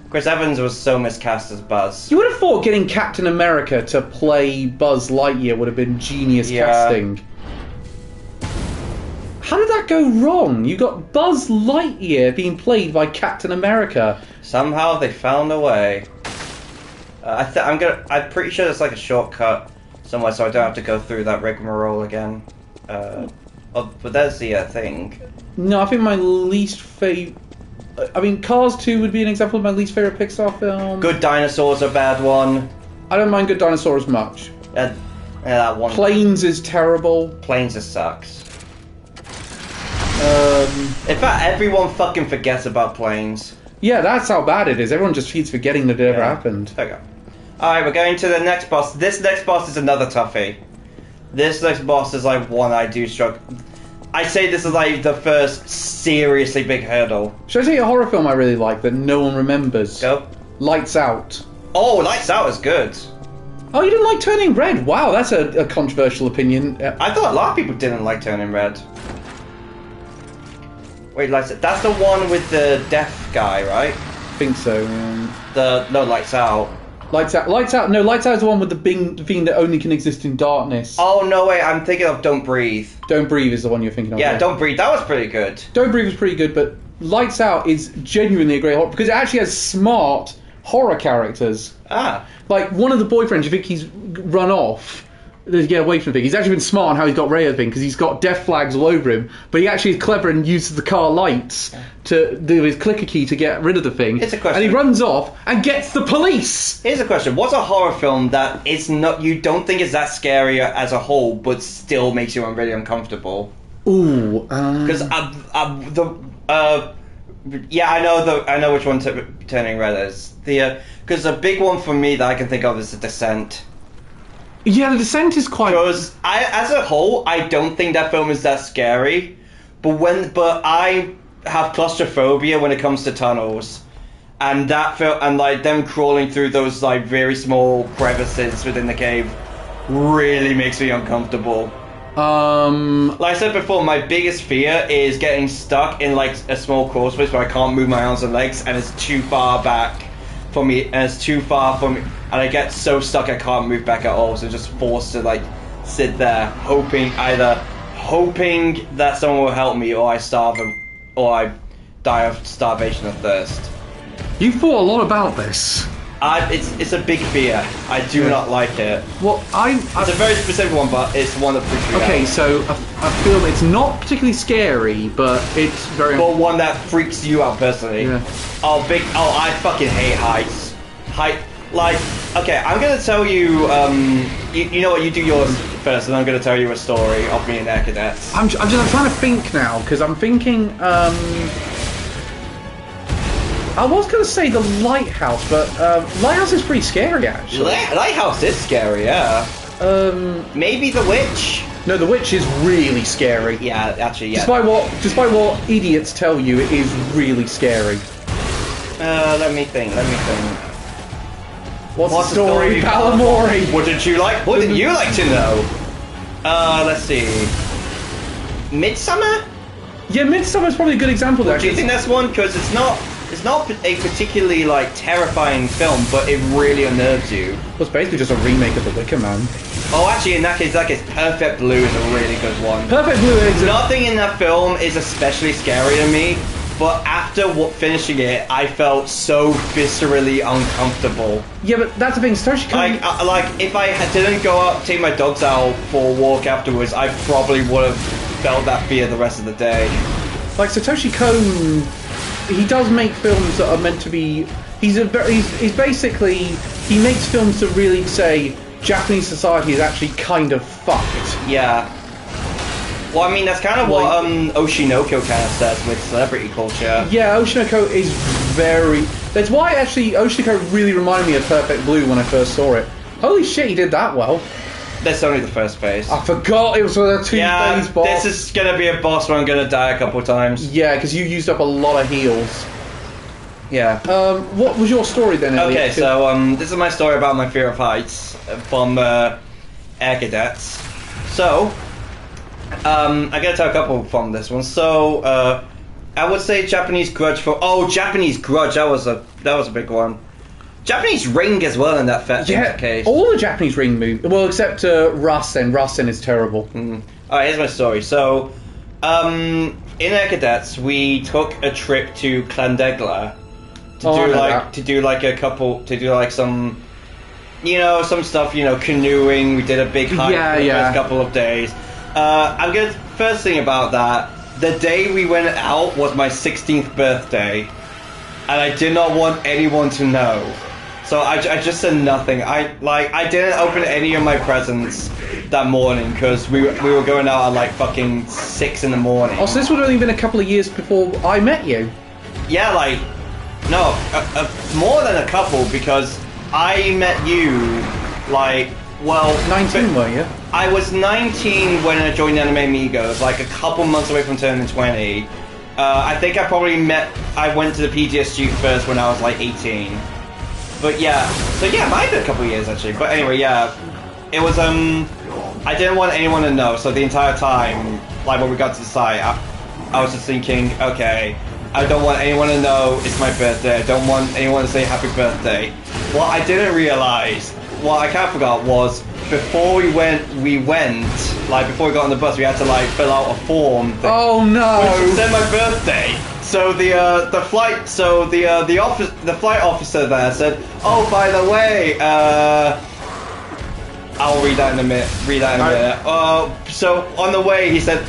Chris Evans was so miscast as Buzz. You would have thought getting Captain America to play Buzz Lightyear would have been genius casting. How did that go wrong? You got Buzz Lightyear being played by Captain America. Somehow they found a way. I'm pretty sure it's like a shortcut somewhere, so I don't have to go through that rigmarole again. But that's the thing. No, I think my least favourite... I mean, Cars 2 would be an example of my least favourite Pixar film. Good Dinosaur's a bad one. I don't mind Good Dinosaur as much. That one. Planes is terrible. Planes just sucks. In fact, everyone fucking forgets about Planes. Yeah, that's how bad it is. Everyone just keeps forgetting that it ever happened. Okay. Alright, we're going to the next boss. This next boss is another toughie. This next boss is like one I do struggle... I say this is like the first seriously big hurdle. Should I tell you a horror film I really like that no one remembers? Go. Lights Out. Oh, Lights Out is good. Oh, you didn't like Turning Red? Wow, that's a controversial opinion. I thought a lot of people didn't like Turning Red. Wait, Lights Out. That's the one with the deaf guy, right? I think so. No, Lights Out. Lights Out. No, Lights Out is the one with the thing that only can exist in darkness. Oh no, wait, I'm thinking of Don't Breathe. Don't Breathe is the one you're thinking of. Yeah, Don't Breathe. That was pretty good. Don't Breathe was pretty good, but Lights Out is genuinely a great horror because it actually has smart horror characters. Ah. Like one of the boyfriends, you think he's run off to get away from the thing. He's actually been smart on how he's got rid of the thing because he's got death flags all over him, but he actually is clever and uses the car lights to do his clicker key to get rid of the thing. It's a question. And he runs off and gets the police. Here's a question: what's a horror film that is not you don't think is that scary as a whole, but still makes you really uncomfortable? Ooh, because yeah, I know which one Turning Red is. Because a big one for me that I can think of is The Descent. Yeah, The Descent is quite... Because as a whole, I don't think that film is that scary. But I have claustrophobia when it comes to tunnels. And that film, and like them crawling through those like very small crevices within the cave really makes me uncomfortable. Like I said before, my biggest fear is getting stuck in like a small crawl space where I can't move my arms and legs, and it's too far back for me, and it's too far for me, and I get so stuck I can't move back at all. So just forced to like sit there, hoping that someone will help me, or I starve, or I die of starvation or thirst. You thought a lot about this. It's a big fear. I do not like it. Well, it's a very specific one, but it's one that freaks me out. Okay, so I feel it's not particularly scary, but it's very... But one that freaks you out personally. Yeah. I fucking hate heights. Okay, I'm gonna tell you, you know what, you do yours first, and I'm gonna tell you a story of me and Air Cadets. I'm trying to think now, because I'm thinking, I was going to say the lighthouse, but lighthouse is pretty scary, actually. Lighthouse is scary, yeah. Maybe the witch. No, the witch is really scary. Yeah, actually, yeah. Despite what idiots tell you, it is really scary. Let me think. What's the story, Palamori? What didn't you like to know? Let's see. Midsummer? Yeah, Midsummer is probably a good example there. Do you think that's one? Because it's not a particularly like terrifying film, but it really unnerves you. Well, it's basically just a remake of The Wicker Man. Oh, actually, in that case, Perfect Blue is a really good one. Perfect Blue is... Nothing in that film is especially scary to me, but after finishing it, I felt so viscerally uncomfortable. Yeah, but that's the thing, Satoshi Kon... Like, if I didn't go out, take my dogs out for a walk afterwards, I probably would have felt that fear the rest of the day. Like, Satoshi Kon... He does make films that are meant to be... He's basically... He makes films to really say Japanese society is actually kind of fucked. Yeah. Well, I mean, that's kind of what Oshinoko kind of says with celebrity culture. Yeah, Oshinoko is very... That's why, actually, Oshinoko really reminded me of Perfect Blue when I first saw it. Holy shit, he did that well. That's only the first phase. I forgot it was a two-phase boss. This is going to be a boss where I'm going to die a couple of times. Yeah, because you used up a lot of heals. Yeah. What was your story then, Elliot? Okay, so this is my story about my fear of heights from Air Cadets. So, I'm going to tell a couple from this one. So, I would say Japanese Grudge for... Oh, Japanese Grudge, that was a big one. Japanese Ring as well in that case. All the Japanese Ring movies. Well, except Rasen. Rasen is terrible. Alright, here's my story. So, in Air Cadets, we took a trip to Clandegla to do some, some stuff, canoeing. We did a big hike for the first couple of days. First thing about that, the day we went out was my 16th birthday, and I did not want anyone to know. So I just said nothing. I didn't open any of my presents that morning because we were going out at like fucking 6 in the morning. Oh, so this would have only been a couple of years before I met you? Yeah, more than a couple, because I met you 19, were you? I was 19 when I joined Anime Amigos, like a couple months away from turning 20. I think I went to the PGSG first when I was like 18. But yeah, it might have been a couple of years actually. But anyway, yeah, it was, I didn't want anyone to know, so the entire time, like when we got to the site, I was just thinking, okay, I don't want anyone to know it's my birthday, I don't want anyone to say happy birthday. What I didn't realise, what I kind of forgot was, before we went, before we got on the bus, we had to fill out a form thing. Oh no! Which said my birthday. So the flight officer there said, "Oh, by the way, I'll read that in a minute. So on the way, he said,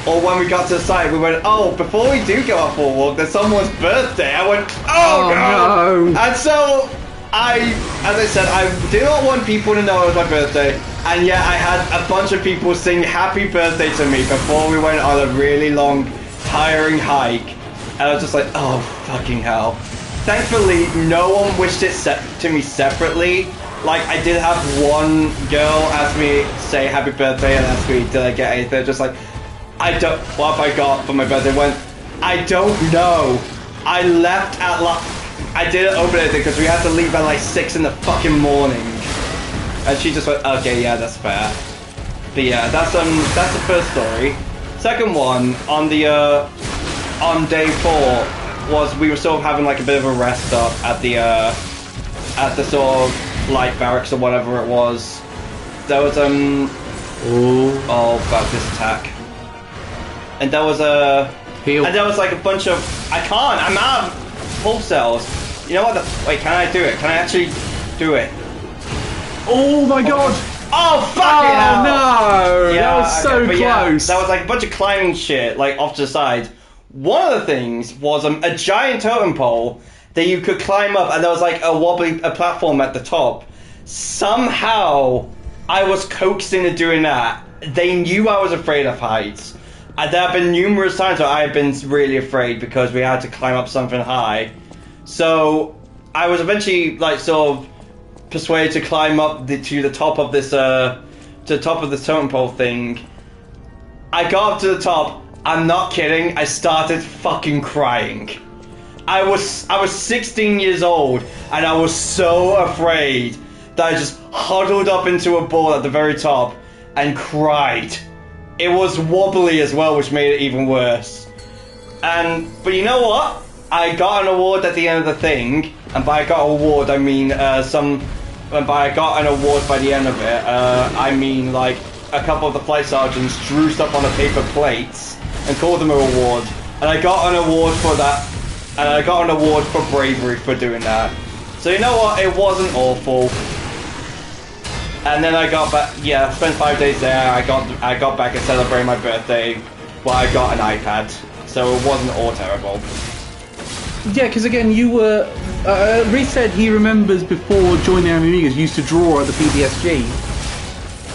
or when we got to the site, we went, oh, before we do go out for a walk, there's someone's birthday. I went, oh no! And so as I said, I did not want people to know it was my birthday, and yet I had a bunch of people sing happy birthday to me before we went on a really long, tiring hike. And I was just like, oh, fucking hell. Thankfully, no one wished it to me separately, Like, I did have one girl ask me, say happy birthday, and ask me, did I get anything? Just like, what have I got for my birthday? I don't know. I left at I didn't open anything because we had to leave at like 6 in the fucking morning. And she just went, okay, yeah, that's fair. But yeah, that's the first story. Second one, on day 4, was we were sort of having like a bit of a rest up at the sort of light barracks or whatever it was. There was fuck this attack. And there was Heal. And there was like a bunch of I'm out of full cells. You know what wait, can I do it? Can I actually do it? Oh my god! Oh fucking hell! No! Yeah, That was so but close. Yeah, that was like a bunch of climbing shit, like off to the side. One of the things was a giant totem pole that you could climb up, and there was like a platform at the top. Somehow, I was coaxed into doing that. They knew I was afraid of heights. And there have been numerous times where I've been really afraid because we had to climb up something high. So I was eventually like sort of persuaded to climb up to the top of this totem pole thing. I got up to the top. I'm not kidding. I started fucking crying. I was 16 years old and I was so afraid that I just huddled up into a ball at the very top and cried. It was wobbly as well, which made it even worse. But you know what? I got an award at the end of the thing, and by I got an award, I mean and by I got an award by the end of it, I mean like a couple of the flight sergeants drew stuff on the paper plates and called them an award, and I got an award for that, and I got an award for bravery for doing that. So you know what? It wasn't awful. And then I got back. Yeah, spent 5 days there. I got back and celebrated my birthday. Well, I got an iPad, so it wasn't all terrible. Yeah, because again, you were. Reese said he remembers before joining Army Amigas, you used to draw at the PDSG.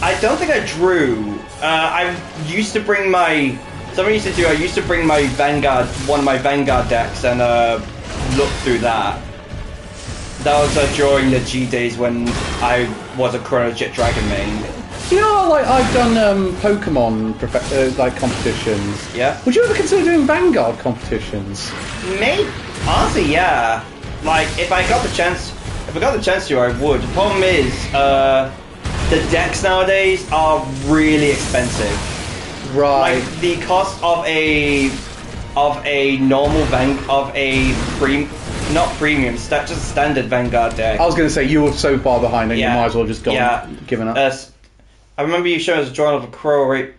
I don't think I drew. I used to bring my. Something I used to do. I used to bring my Vanguard, one of my Vanguard decks, and look through that. That was during the G days when I was a Chrono Jet Dragon main. You know, like I've done Pokemon like competitions. Yeah. Would you ever consider doing Vanguard competitions? Me? Honestly, yeah. Like if I got the chance to, I would. The problem is, the decks nowadays are really expensive. Right. Like the cost of a normal not premium, just a standard Vanguard deck. I was going to say, you were so far behind and you might as well just go giving up. I remember you showing us a drawing of a crow, right?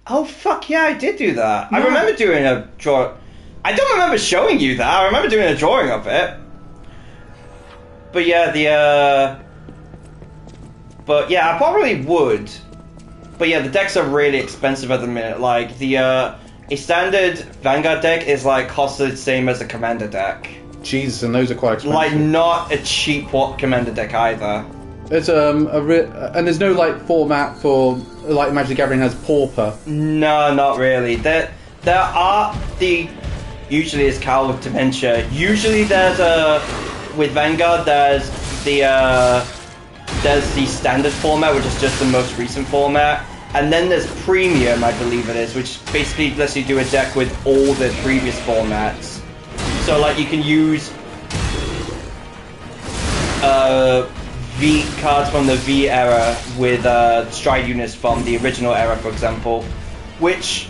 Oh fuck yeah, I did do that. No. I remember doing a draw. I don't remember showing you that. I remember doing a drawing of it. But yeah, but yeah, I probably would. But yeah, the decks are really expensive at the minute. Like a standard Vanguard deck is like costs the same as a Commander deck. Jesus, and those are quite expensive. Like not a cheap Commander deck either. There's and there's no like format for like Magic the Gathering has Pauper. No, not really. There are usually it's Cal with Dementia. Usually there's with Vanguard there's the standard format, which is just the most recent format. And then there's Premium, I believe it is, which basically lets you do a deck with all the previous formats. So, like, you can use V cards from the V era with Stride units from the original era, for example, which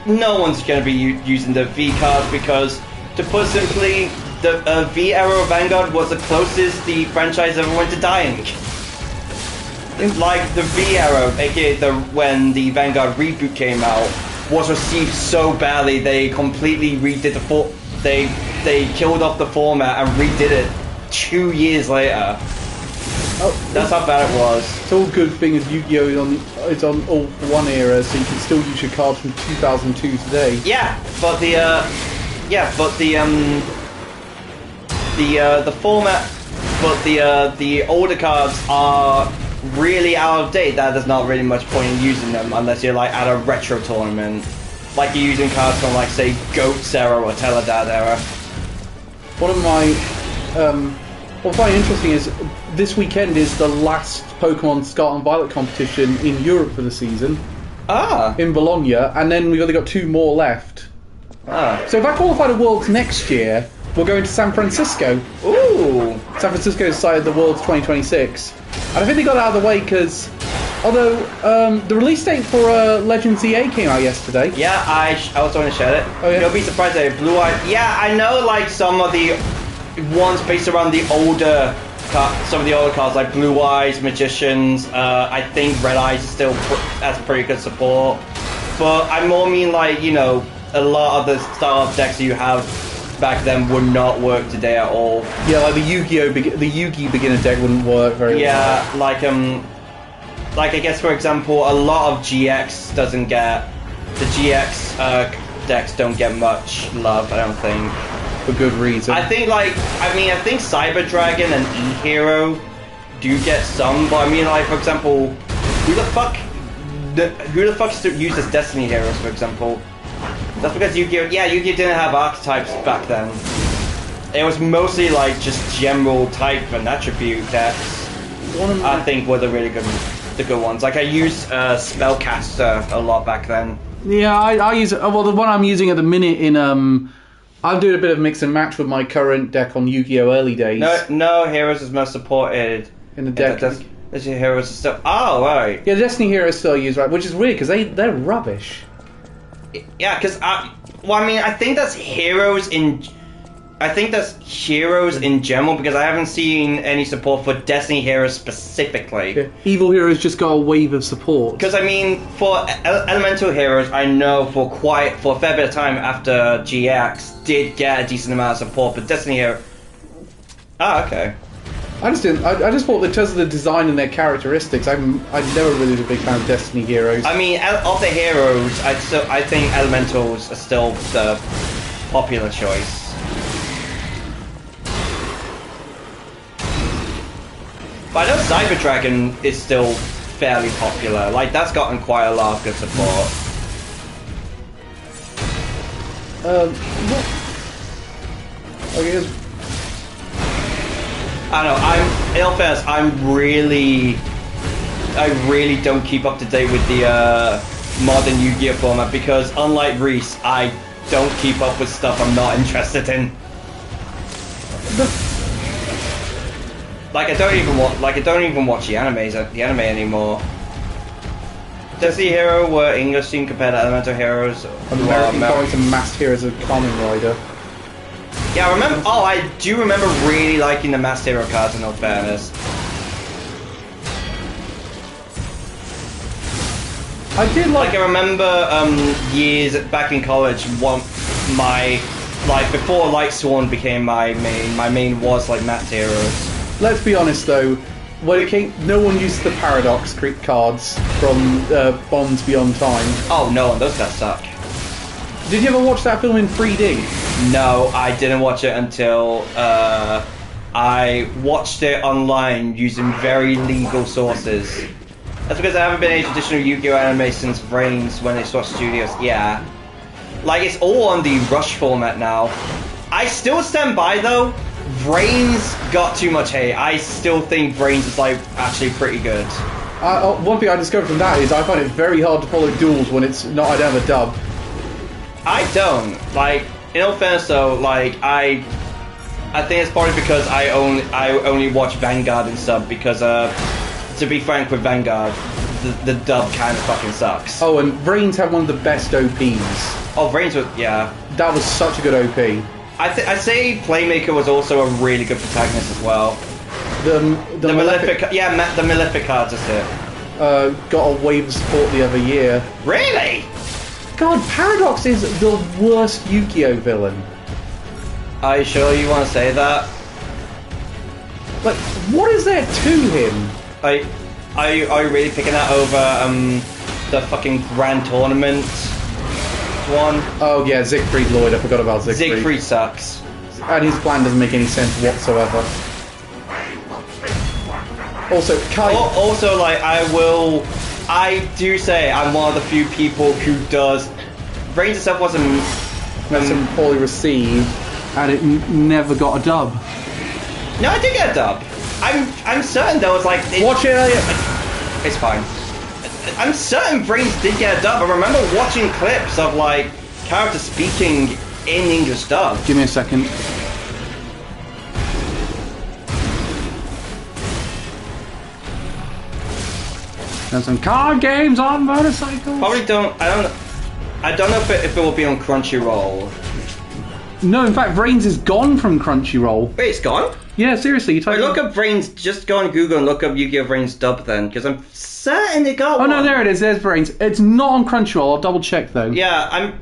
no one's going to be using the V cards because, to put simply, the V era of Vanguard was the closest the franchise ever went to dying. Like the V era, aka when the Vanguard reboot came out, was received so badly they completely redid they killed off the format and redid it 2 years later. Oh, that's how bad it was. It's all good thing is Yu-Gi-Oh! It's on all one era, so you can still use your cards from 2002 today. Yeah, but the format, but the older cards are really out of date. That there's not really much point in using them unless you're like at a retro tournament, like you're using cards from like say Goats era or Teledad era. One of my What I find interesting is this weekend is the last Pokemon Scarlet and Violet competition in Europe for the season. In Bologna, and then we've only got 2 more left. So if I qualify the Worlds next year, we're going to San Francisco. Ooh! San Francisco decided the Worlds 2026. And I think they got it out of the way because, although the release date for Legends EA came out yesterday. Yeah, I was going to share it. Oh, yeah? You'll be surprised that Blue Eye. Yeah, I know, like some of the ones based around the older, some of the older cards like Blue Eyes, Magicians. I think Red Eyes still has pretty good support. But I more mean like, you know, a lot of the style decks you have back then would not work today at all. Yeah, like the Yu-Gi-Oh! The Yu-Gi beginner deck wouldn't work very well. Yeah, like I guess for example, a lot of GX doesn't get the GX decks don't get much love. I don't think For good reason. I think I think Cyber Dragon and E-Hero do get some, but I mean like for example, who the fuck uses Destiny Heroes for example? That's because Yu-Gi-Oh didn't have archetypes back then. It was mostly like just general type and attribute decks. I think were the good ones. Like I used Spellcaster a lot back then. Yeah, I use the one I'm using at the minute in I'm doing a bit of mix and match with my current deck on Yu-Gi-Oh! Early days. No, Heroes is most supported in the deck. There's your Heroes and stuff. Oh right. Yeah, the Destiny Heroes still use right, which is weird because they're rubbish. Yeah, because I think that's Heroes in general because I haven't seen any support for Destiny Heroes specifically. Yeah. Evil Heroes just got a wave of support. Because I mean, for Elemental Heroes, I know for a fair bit of time after GX did get a decent amount of support, but Destiny Hero. Okay. I just thought that because of the design and their characteristics, I never really was a big fan of Destiny Heroes. I mean, of the heroes, I think Elementals are still the popular choice. But I know Cyber Dragon is still fairly popular. Like that's gotten quite a lot of good support. I don't know. In all fairness, I really don't keep up to date with the modern Yu-Gi-Oh format because, unlike Reese, I don't keep up with stuff I'm not interested in. I don't even watch the anime anymore. Destiny Hero were English team compared to Elemental Heroes. American comics and Masked Heroes of Kamen Rider. Yeah, I do remember really liking the Masked Hero cards in all fairness. I did like... I remember years back in college, before Light Sworn became my main was like Masked Heroes. Let's be honest though, when it came, no one used the Paradox cards from Bonds Beyond Time. Oh no, those guys suck. Did you ever watch that film in 3D? No, I didn't watch it until I watched it online using very legal sources. That's because I haven't been any traditional Yu-Gi-Oh anime since Reigns when they switched studios. Yeah. Like, it's all on the Rush format now. I still stand by, though. Reigns got too much hate. I still think Reigns is, like, actually pretty good. One thing I discovered from that is I find it very hard to follow duels when it's not, I don't have a dub. I don't. Like, in all fairness, though, like, I think it's probably because I only watch Vanguard and sub because, to be frank with Vanguard, the dub kind of fucking sucks. Oh, and Reigns had one of the best OPs. Oh, Reigns was, yeah. That was such a good OP. I'd say Playmaker was also a really good protagonist as well. The Malefic, yeah, the Malefic cards is it. Got a wave of support the other year. Really? God, Paradox is the worst Yu-Gi-Oh villain. Are you sure you want to say that? Like, what is there to him? Are you really picking that over the fucking Grand Tournament one? Oh yeah, Siegfried Lloyd. I forgot about Siegfried. Siegfried sucks. And his plan doesn't make any sense whatsoever. Also, Kai... Also, like, I do say I'm one of the few people who does... Reigns itself wasn't poorly received, and it never got a dub. No, I did get a dub. I'm certain there was like... Watch it, Elliot. It's fine. I'm certain Brains did get a dub. I remember watching clips of like characters speaking in English dub. Give me a second. There's some card games on motorcycles. Probably don't. I don't know if it will be on Crunchyroll. No, in fact, Brains is gone from Crunchyroll. Wait, it's gone? Yeah, seriously. You type Wait, look up Brains. Just go on Google and look up Yu-Gi-Oh! Brains dub then, because I'm certain it got one. Oh no, there it is. There's Brains. It's not on Crunchyroll. I'll double check though. Yeah, I'm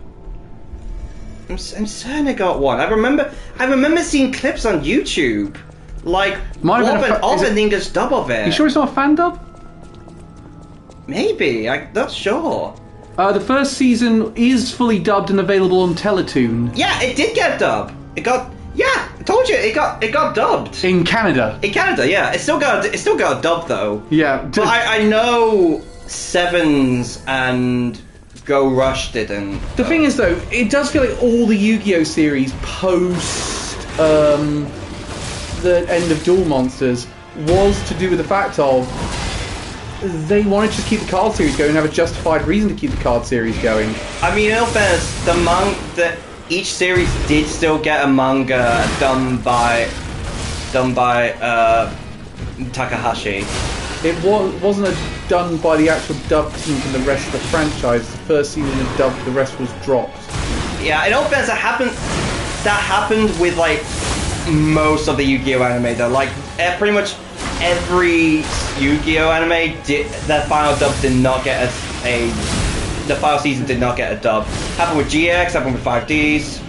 certain it got one. I remember seeing clips on YouTube, like of an English dub of it. You sure it's not a fan dub? Maybe. I'm not sure. The first season is fully dubbed and available on Teletoon. Yeah, it did get dubbed. It got. Yeah, I told you it got dubbed. In Canada. In Canada, yeah. It still got a dub though. Yeah. But I know Sevens and Go Rush didn't. The thing is though, it does feel like all the Yu-Gi-Oh! Series post the end of Duel Monsters was to do with the fact of they wanted to just keep the card series going and have a justified reason to keep the card series going. I mean, in all fairness, each series did still get a manga done by Takahashi. It wasn't done by the actual dub team from the rest of the franchise. The first season was dubbed, the rest was dropped. Yeah, in all fairness, that happened with like most of the Yu-Gi-Oh! Anime though. Like pretty much every Yu-Gi-Oh! Anime their final dub did not get the final season did not get a dub. Happened with GX, happened with 5Ds.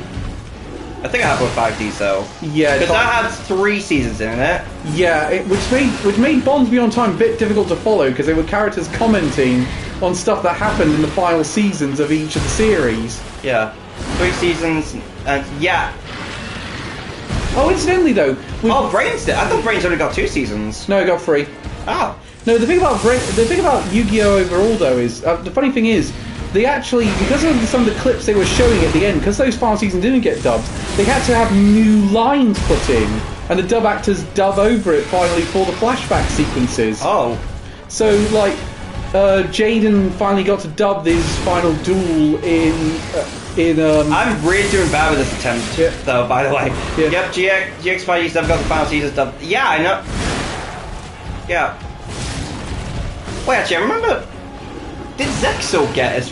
I think it happened with 5Ds though. Yeah, because that had 3 seasons in it. Yeah, which made Bonds Beyond Time a bit difficult to follow because they were characters commenting on stuff that happened in the final seasons of each of the series. Yeah, 3 seasons, and yeah. Oh, incidentally though, Brains did. I thought Brains only got 2 seasons. No, it got 3. Oh. No, the thing about Yu-Gi-Oh! Overall though is the funny thing is they actually, because of some of the clips they were showing at the end, because those final seasons didn't get dubbed, they had to have new lines put in, and the dub actors dub over it finally for the flashback sequences. Oh. So like, Jaden finally got to dub his final duel in. I'm really doing bad with this attempt, though. By the way. Yeah. Yep. GX 5 I've got the final season dubbed. Yeah, I know. Yeah. Wait, actually, I remember. Did Zexal get his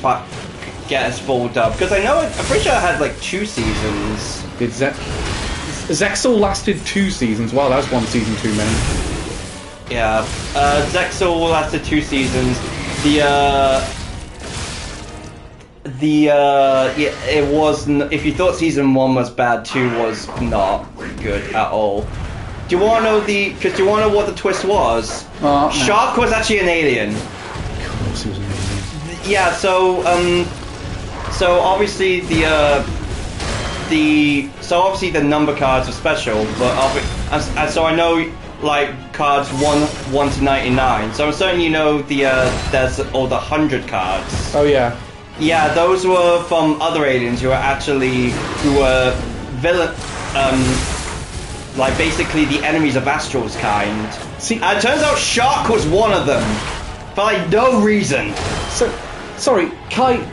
full dub? Because I'm pretty sure it had like 2 seasons. Did Zexal lasted 2 seasons? Wow, that was 1 season too many. Yeah, Zexal lasted 2 seasons. It was. If you thought season 1 was bad, 2 was not good at all. Do you want to know Because do you want to know what the twist was? No. Shark was actually an alien. Of course he was an alien. Yeah. So obviously obviously the number cards are special, but so I know like cards 1 to 99. So I'm certain you know there's all the 100 cards. Oh yeah. Yeah, those were from other aliens who were villain, like basically the enemies of Astral's kind. See, and it turns out Shark was one of them, for like no reason. Sorry, Kyber,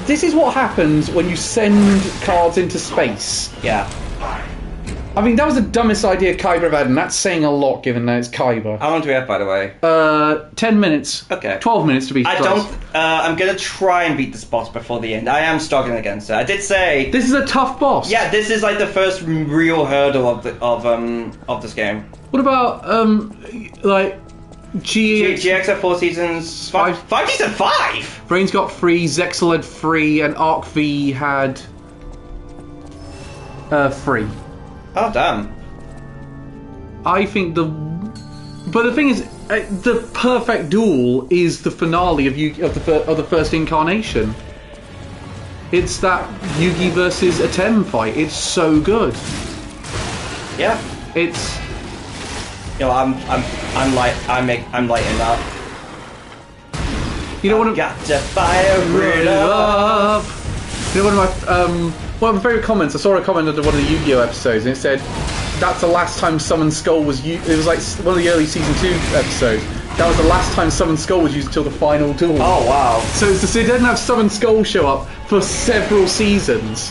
this is what happens when you send cards into space. Yeah. I mean, that was the dumbest idea Kyber have had, and that's saying a lot given that it's Kyber. How long do we have, by the way? 10 minutes. Okay. 12 minutes to be precise. I'm gonna try and beat this boss before the end. I am struggling against it. I did say... This is a tough boss. Yeah, this is like the first real hurdle of this game. What about, like... GX had 4 seasons. 5 seasons? 5? Brains got 3, Zexal had 3, and Arc V had 3. Oh damn! I think but the thing is, the perfect duel is the finale of the first incarnation. It's that Yugi versus Atem fight. It's so good. Yeah. It's. You know, I'm lighting up. You don't want to. Got to fire it up. You know, one of my favourite comments, I saw a comment under one of the Yu-Gi-Oh episodes, and it said, that's the last time Summon Skull was used. It was like one of the early Season 2 episodes. That was the last time Summon Skull was used until the final duel. Oh, wow. So it's to say, they didn't have Summon Skull show up for several seasons.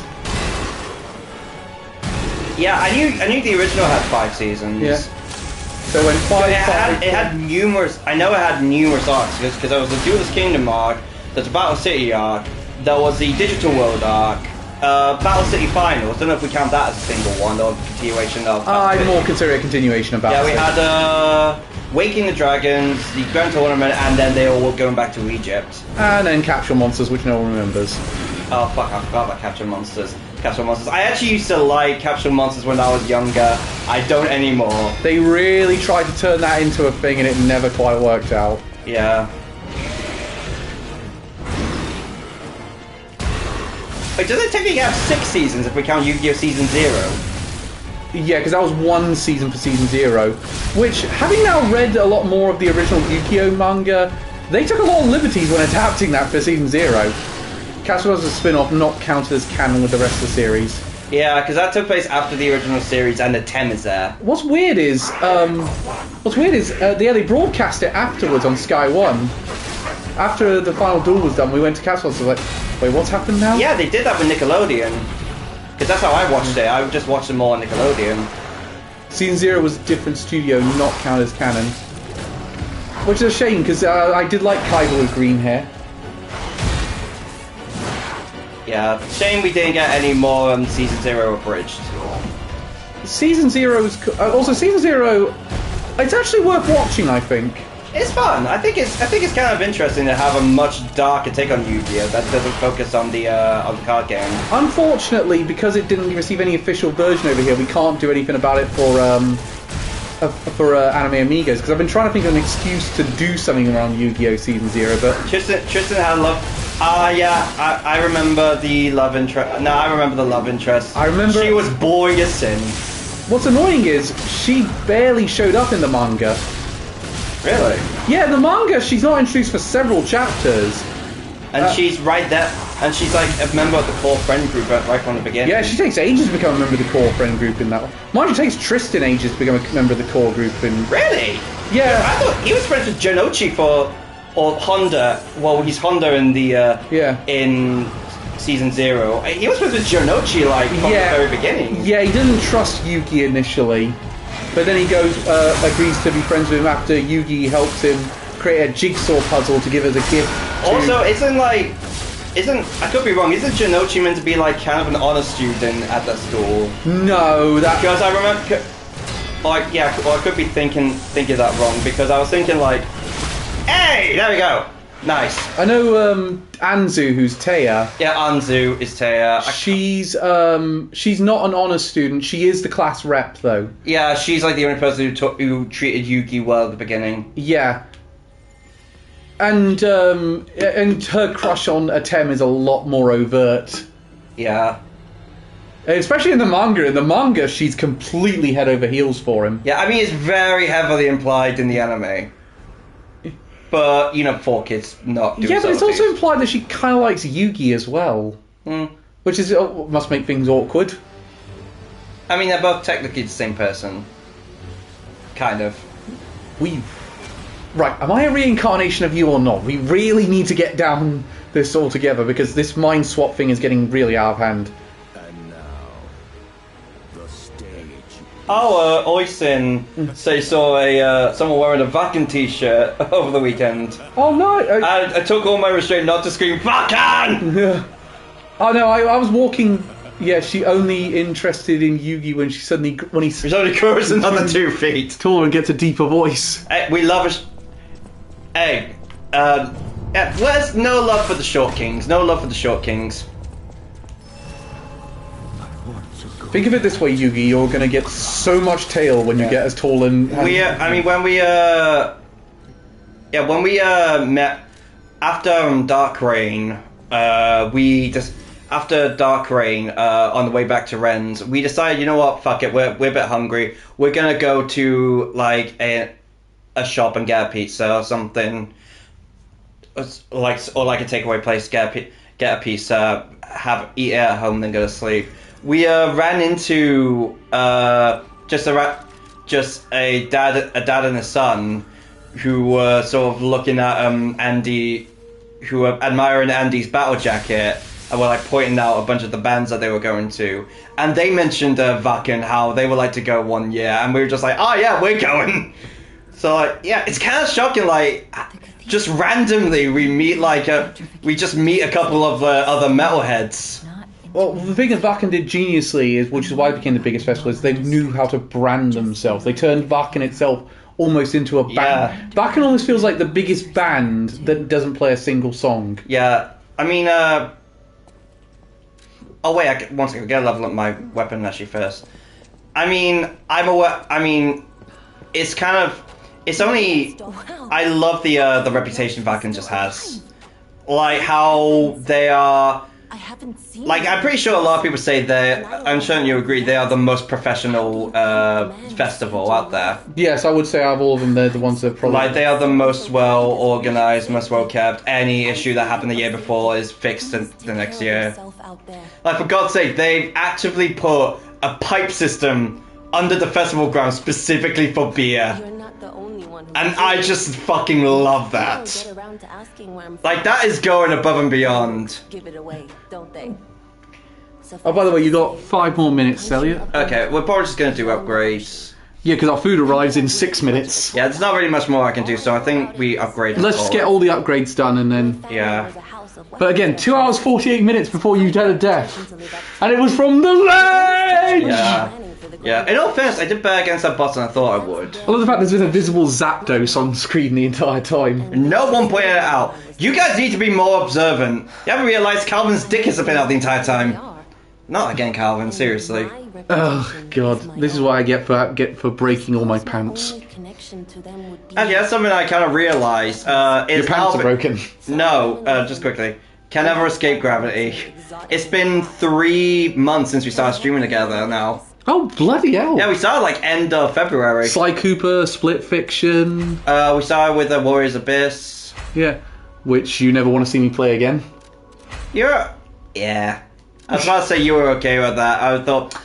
Yeah, I knew the original had 5 seasons. Yeah. So when it had numerous. I know it had numerous arcs because there was the Duelist Kingdom arc, there's a Battle City arc, there was the Digital World arc, Battle City Finals. Don't know if we count that as a single one or a continuation of. I more consider it a continuation of Battle City. Yeah, we had Waking the Dragons, the Grand Tournament, and then they all were going back to Egypt. And then Capture Monsters, which no one remembers. Oh fuck! I forgot about Capture Monsters. Capsule Monsters. I actually used to like Capsule Monsters when I was younger. I don't anymore. They really tried to turn that into a thing and it never quite worked out. Yeah. Wait, does it technically have 6 seasons if we count Yu-Gi-Oh! Season 0? Yeah, because that was one season for Season 0. Which, having now read a lot more of the original Yu-Gi-Oh! Manga, they took a lot of liberties when adapting that for Season 0. Castle was a spin-off, not counted as canon with the rest of the series. Yeah, because that took place after the original series, and the Tem is there. What's weird is, they broadcast it afterwards on Sky One. After the final duel was done, we went to Castle, so like, wait, what's happened now? Yeah, they did that with Nickelodeon. Because that's how I watched it. I just watched them all on Nickelodeon. Season 0 was a different studio, not counted as canon. Which is a shame, because I did like Kaiba with green hair. Yeah, shame we didn't get any more Season 0 abridged. Season 0's... also, Season 0... It's actually worth watching, I think. It's fun. I think it's kind of interesting to have a much darker take on Yu-Gi-Oh! That doesn't focus on the card game. Unfortunately, because it didn't receive any official version over here, we can't do anything about it for Anime Amigos, because I've been trying to think of an excuse to do something around Yu-Gi-Oh! Season 0, but... Tristan had love... I remember the love interest. No, I remember the love interest. I remember... She was boring as sin. What's annoying is, she barely showed up in the manga. Really? Yeah, in the manga, she's not introduced for several chapters. And she's right there, and she's like a member of the core friend group right from the beginning. Yeah, she takes ages to become a member of the core friend group in that one. Mind you, it takes Tristan ages to become a member of the core group in... Really? Yeah. I thought he was friends with Janochi or Honda. Well, he's Honda in the in Season 0. He was friends with Janochi from the very beginning. Yeah, he didn't trust Yugi initially, but then he agrees to be friends with him after Yugi helps him create a jigsaw puzzle to give as a gift. Also, I could be wrong, isn't Janochi meant to be like kind of an honor student at that school? No, because I remember, I could be thinking that wrong, because I was thinking like, hey, there we go, nice. I know Anzu, who's Taya. Yeah, Anzu is Taya. She's not an honor student. She is the class rep, though. Yeah, she's like the only person who treated Yugi well at the beginning. Yeah. And her crush on Atem is a lot more overt. Yeah. Especially in the manga. In the manga, she's completely head over heels for him. Yeah, I mean, it's very heavily implied in the anime. But, 4 kids not doing. Yeah, but it's also implied that she kind of likes Yugi as well. Which must make things awkward. I mean, they're both technically the same person. Kind of. Right, am I a reincarnation of you or not? We really need to get down this all together, because this mind swap thing is getting really out of hand. And now, the stage. Oh, Oisin saw someone wearing a Vakken t-shirt over the weekend. Oh no! I took all my restraint not to scream Vakken! Oh no, I was walking... Yeah, she only interested in Yugi when he only grows another 2 feet. Taller and gets a deeper voice. Hey, we love where's no love for the short kings? No love for the short kings. Think of it this way, Yugi. You're gonna get so much tail when you get as tall and... When we met after Dark Reign, after Dark Reign, on the way back to Ren's, we decided, you know what, fuck it, we're a bit hungry. We're gonna go to like a shop and get a pizza or something, or like a takeaway place, get get a pizza, eat it at home, then go to sleep. We ran into just a dad and a son who were sort of looking at Andy, who were admiring Andy's battle jacket, and were like pointing out a bunch of the bands that they were going to, and they mentioned Wacken, how they would like to go one year, and we were just like, oh yeah, we're going. So like, yeah, it's kind of shocking. Like, just randomly we just meet a couple of other metalheads. Well, the thing that Wacken did geniusly, which is why it became the biggest festival, is they knew how to brand themselves. They turned Wacken itself almost into a band. Yeah. Wacken almost feels like the biggest band that doesn't play a single song. Yeah, I mean, oh wait, one second, I gotta level up my weapon actually first. I mean, it's kind of, it's only, I love the reputation Wacken just has. Like how they are, I haven't seen. like, I'm pretty sure a lot of people say I'm sure you agree, they are the most professional festival out there. Yes, I would say out of all of them, they're the ones that probably... Like, they are the most well organized, most well kept. Any issue that happened the year before is fixed the next year. Like, for God's sake, they've actively put a pipe system under the festival grounds specifically for beer. You're not the only one who And I just fucking love that. get around to asking where I'm Like, that is going above and beyond. give it away, don't they? Oh, by the way, you got 5 more minutes, Elliot. Okay, we're probably just gonna do upgrades. Yeah, because our food arrives in 6 minutes. Yeah, there's not really much more I can do, so I think we upgrade. Let's just get all the upgrades done and then... Yeah. But again, 2 hours 48 minutes before you died a death. And it was from the ledge! Yeah. Yeah, in all fairness, I did better against that boss than I thought I would. I love the fact there's been a visible Zapdos on screen the entire time. No one pointed it out. You guys need to be more observant. You haven't realised Calvin's dick has been out the entire time. Not again, Calvin, seriously. Oh, God. This is what I get for breaking all my pants. Actually, that's something I kind of realised. Your pants are broken. No, just quickly. Can never escape gravity. It's been 3 months since we started streaming together now. Oh, bloody hell. Yeah, we started like end of February. Sly Cooper, Split Fiction. We started with Warriors Abyss. Yeah. Which you never want to see me play again. Yeah. I was about to say you were okay with that. I thought,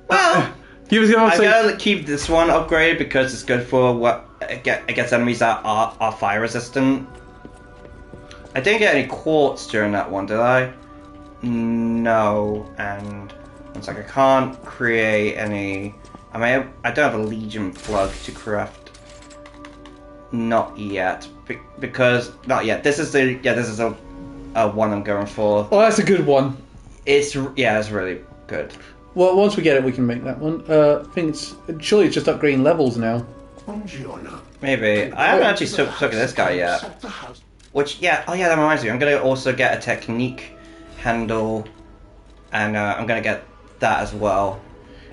well, He was going to I'm say... gonna keep this one upgraded because it's good for what against enemies that are fire resistant. I didn't get any quartz during that one, did I? No. And one sec, I can't create any. I don't have a Legion plug to craft. Not yet, because not yet. This is a one I'm going for. Oh, that's a good one. It's really good. Well, once we get it, we can make that one. I think surely it's just upgrading levels now. Maybe. I haven't actually took this guy yet. Which, yeah, oh yeah, that reminds me. I'm going to also get a technique handle, and I'm going to get that as well.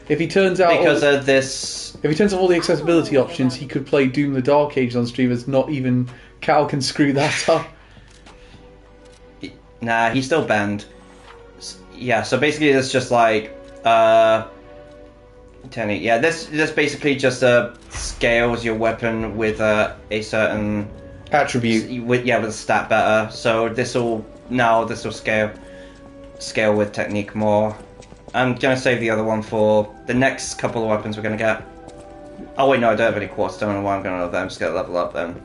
If he turns out... Because of this... If he turns off all the accessibility options, he could play Doom the Dark Ages on stream as not even Cal can screw that up. Nah, he's still banned. Yeah, so basically it's just like... Yeah, this basically just scales your weapon with a certain... attribute. With a stat better. So this will scale with technique more. I'm gonna save the other one for the next couple of weapons we're gonna get. Oh wait, no, I don't have any quartz. Don't know why I'm gonna. I'm just gonna level up then.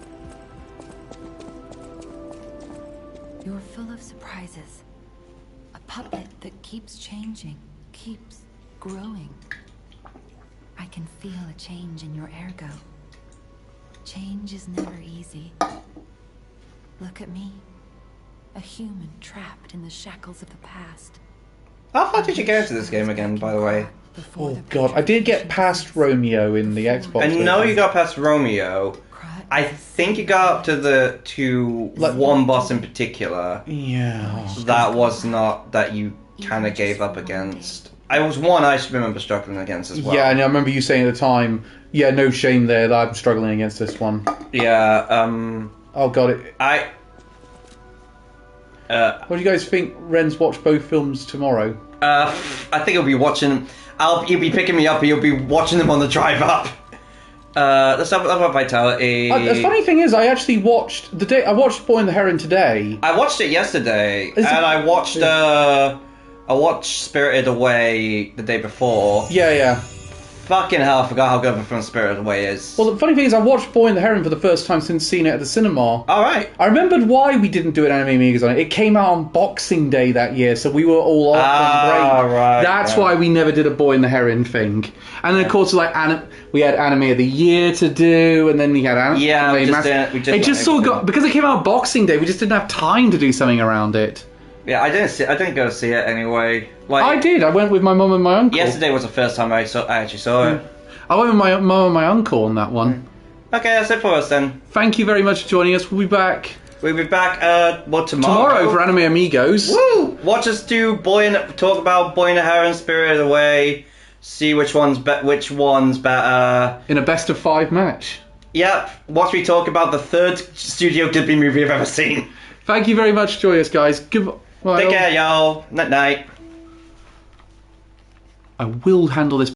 You're full of surprises. A puppet that keeps changing, keeps growing. I can feel a change in your ergo. Change is never easy. Look at me. A human trapped in the shackles of the past. How far did you get into this game again, by the way? Oh god, I did get past Romeo in the Xbox. I know you got past Romeo. I think you got up to one boss in particular. Yeah. That was not that you kind of gave up against. I was one I remember struggling against as well. Yeah, and I remember you saying at the time, yeah, no shame there that I'm struggling against this one. Yeah, Oh god, what do you guys think? Ren's watch both films tomorrow? I think he'll be watching. He'll be picking me up. And he'll be watching them on the drive up. Let's have about Vitality. The funny thing is, I actually watched I watched Boy and the Heron today. I watched it yesterday, and I watched Spirited Away the day before. Yeah. Fucking hell, I forgot how good of a film Spirited Away is. Well, the funny thing is, I watched Boy and the Heron for the first time since seeing it at the cinema. Alright. I remembered why we didn't do an Anime Amigos on it. It came out on Boxing Day that year, so we were all off on break. Right. That's why we never did a Boy and the Heron thing. And then, of course, like we had Anime of the Year to do, and then we had Anime. Yeah, we just sort of got, because it came out on Boxing Day, we just didn't have time to do something around it. Yeah, I didn't go to see it anyway. Like, I did. I went with my mum and my uncle. Yesterday was the first time I actually saw it. I went with my mum and my uncle on that one. Okay, that's it for us then. Thank you very much for joining us. We'll be back. We'll be back. Tomorrow? Tomorrow for Anime Amigos. Woo! Watch us do talk about Boy and the Heron, Spirited Away. See which one's better. In a best of 5 match. Yep. Watch me talk about the third Studio Ghibli movie I've ever seen. Thank you very much for joining us, guys. Take care, y'all. Night night. I will handle this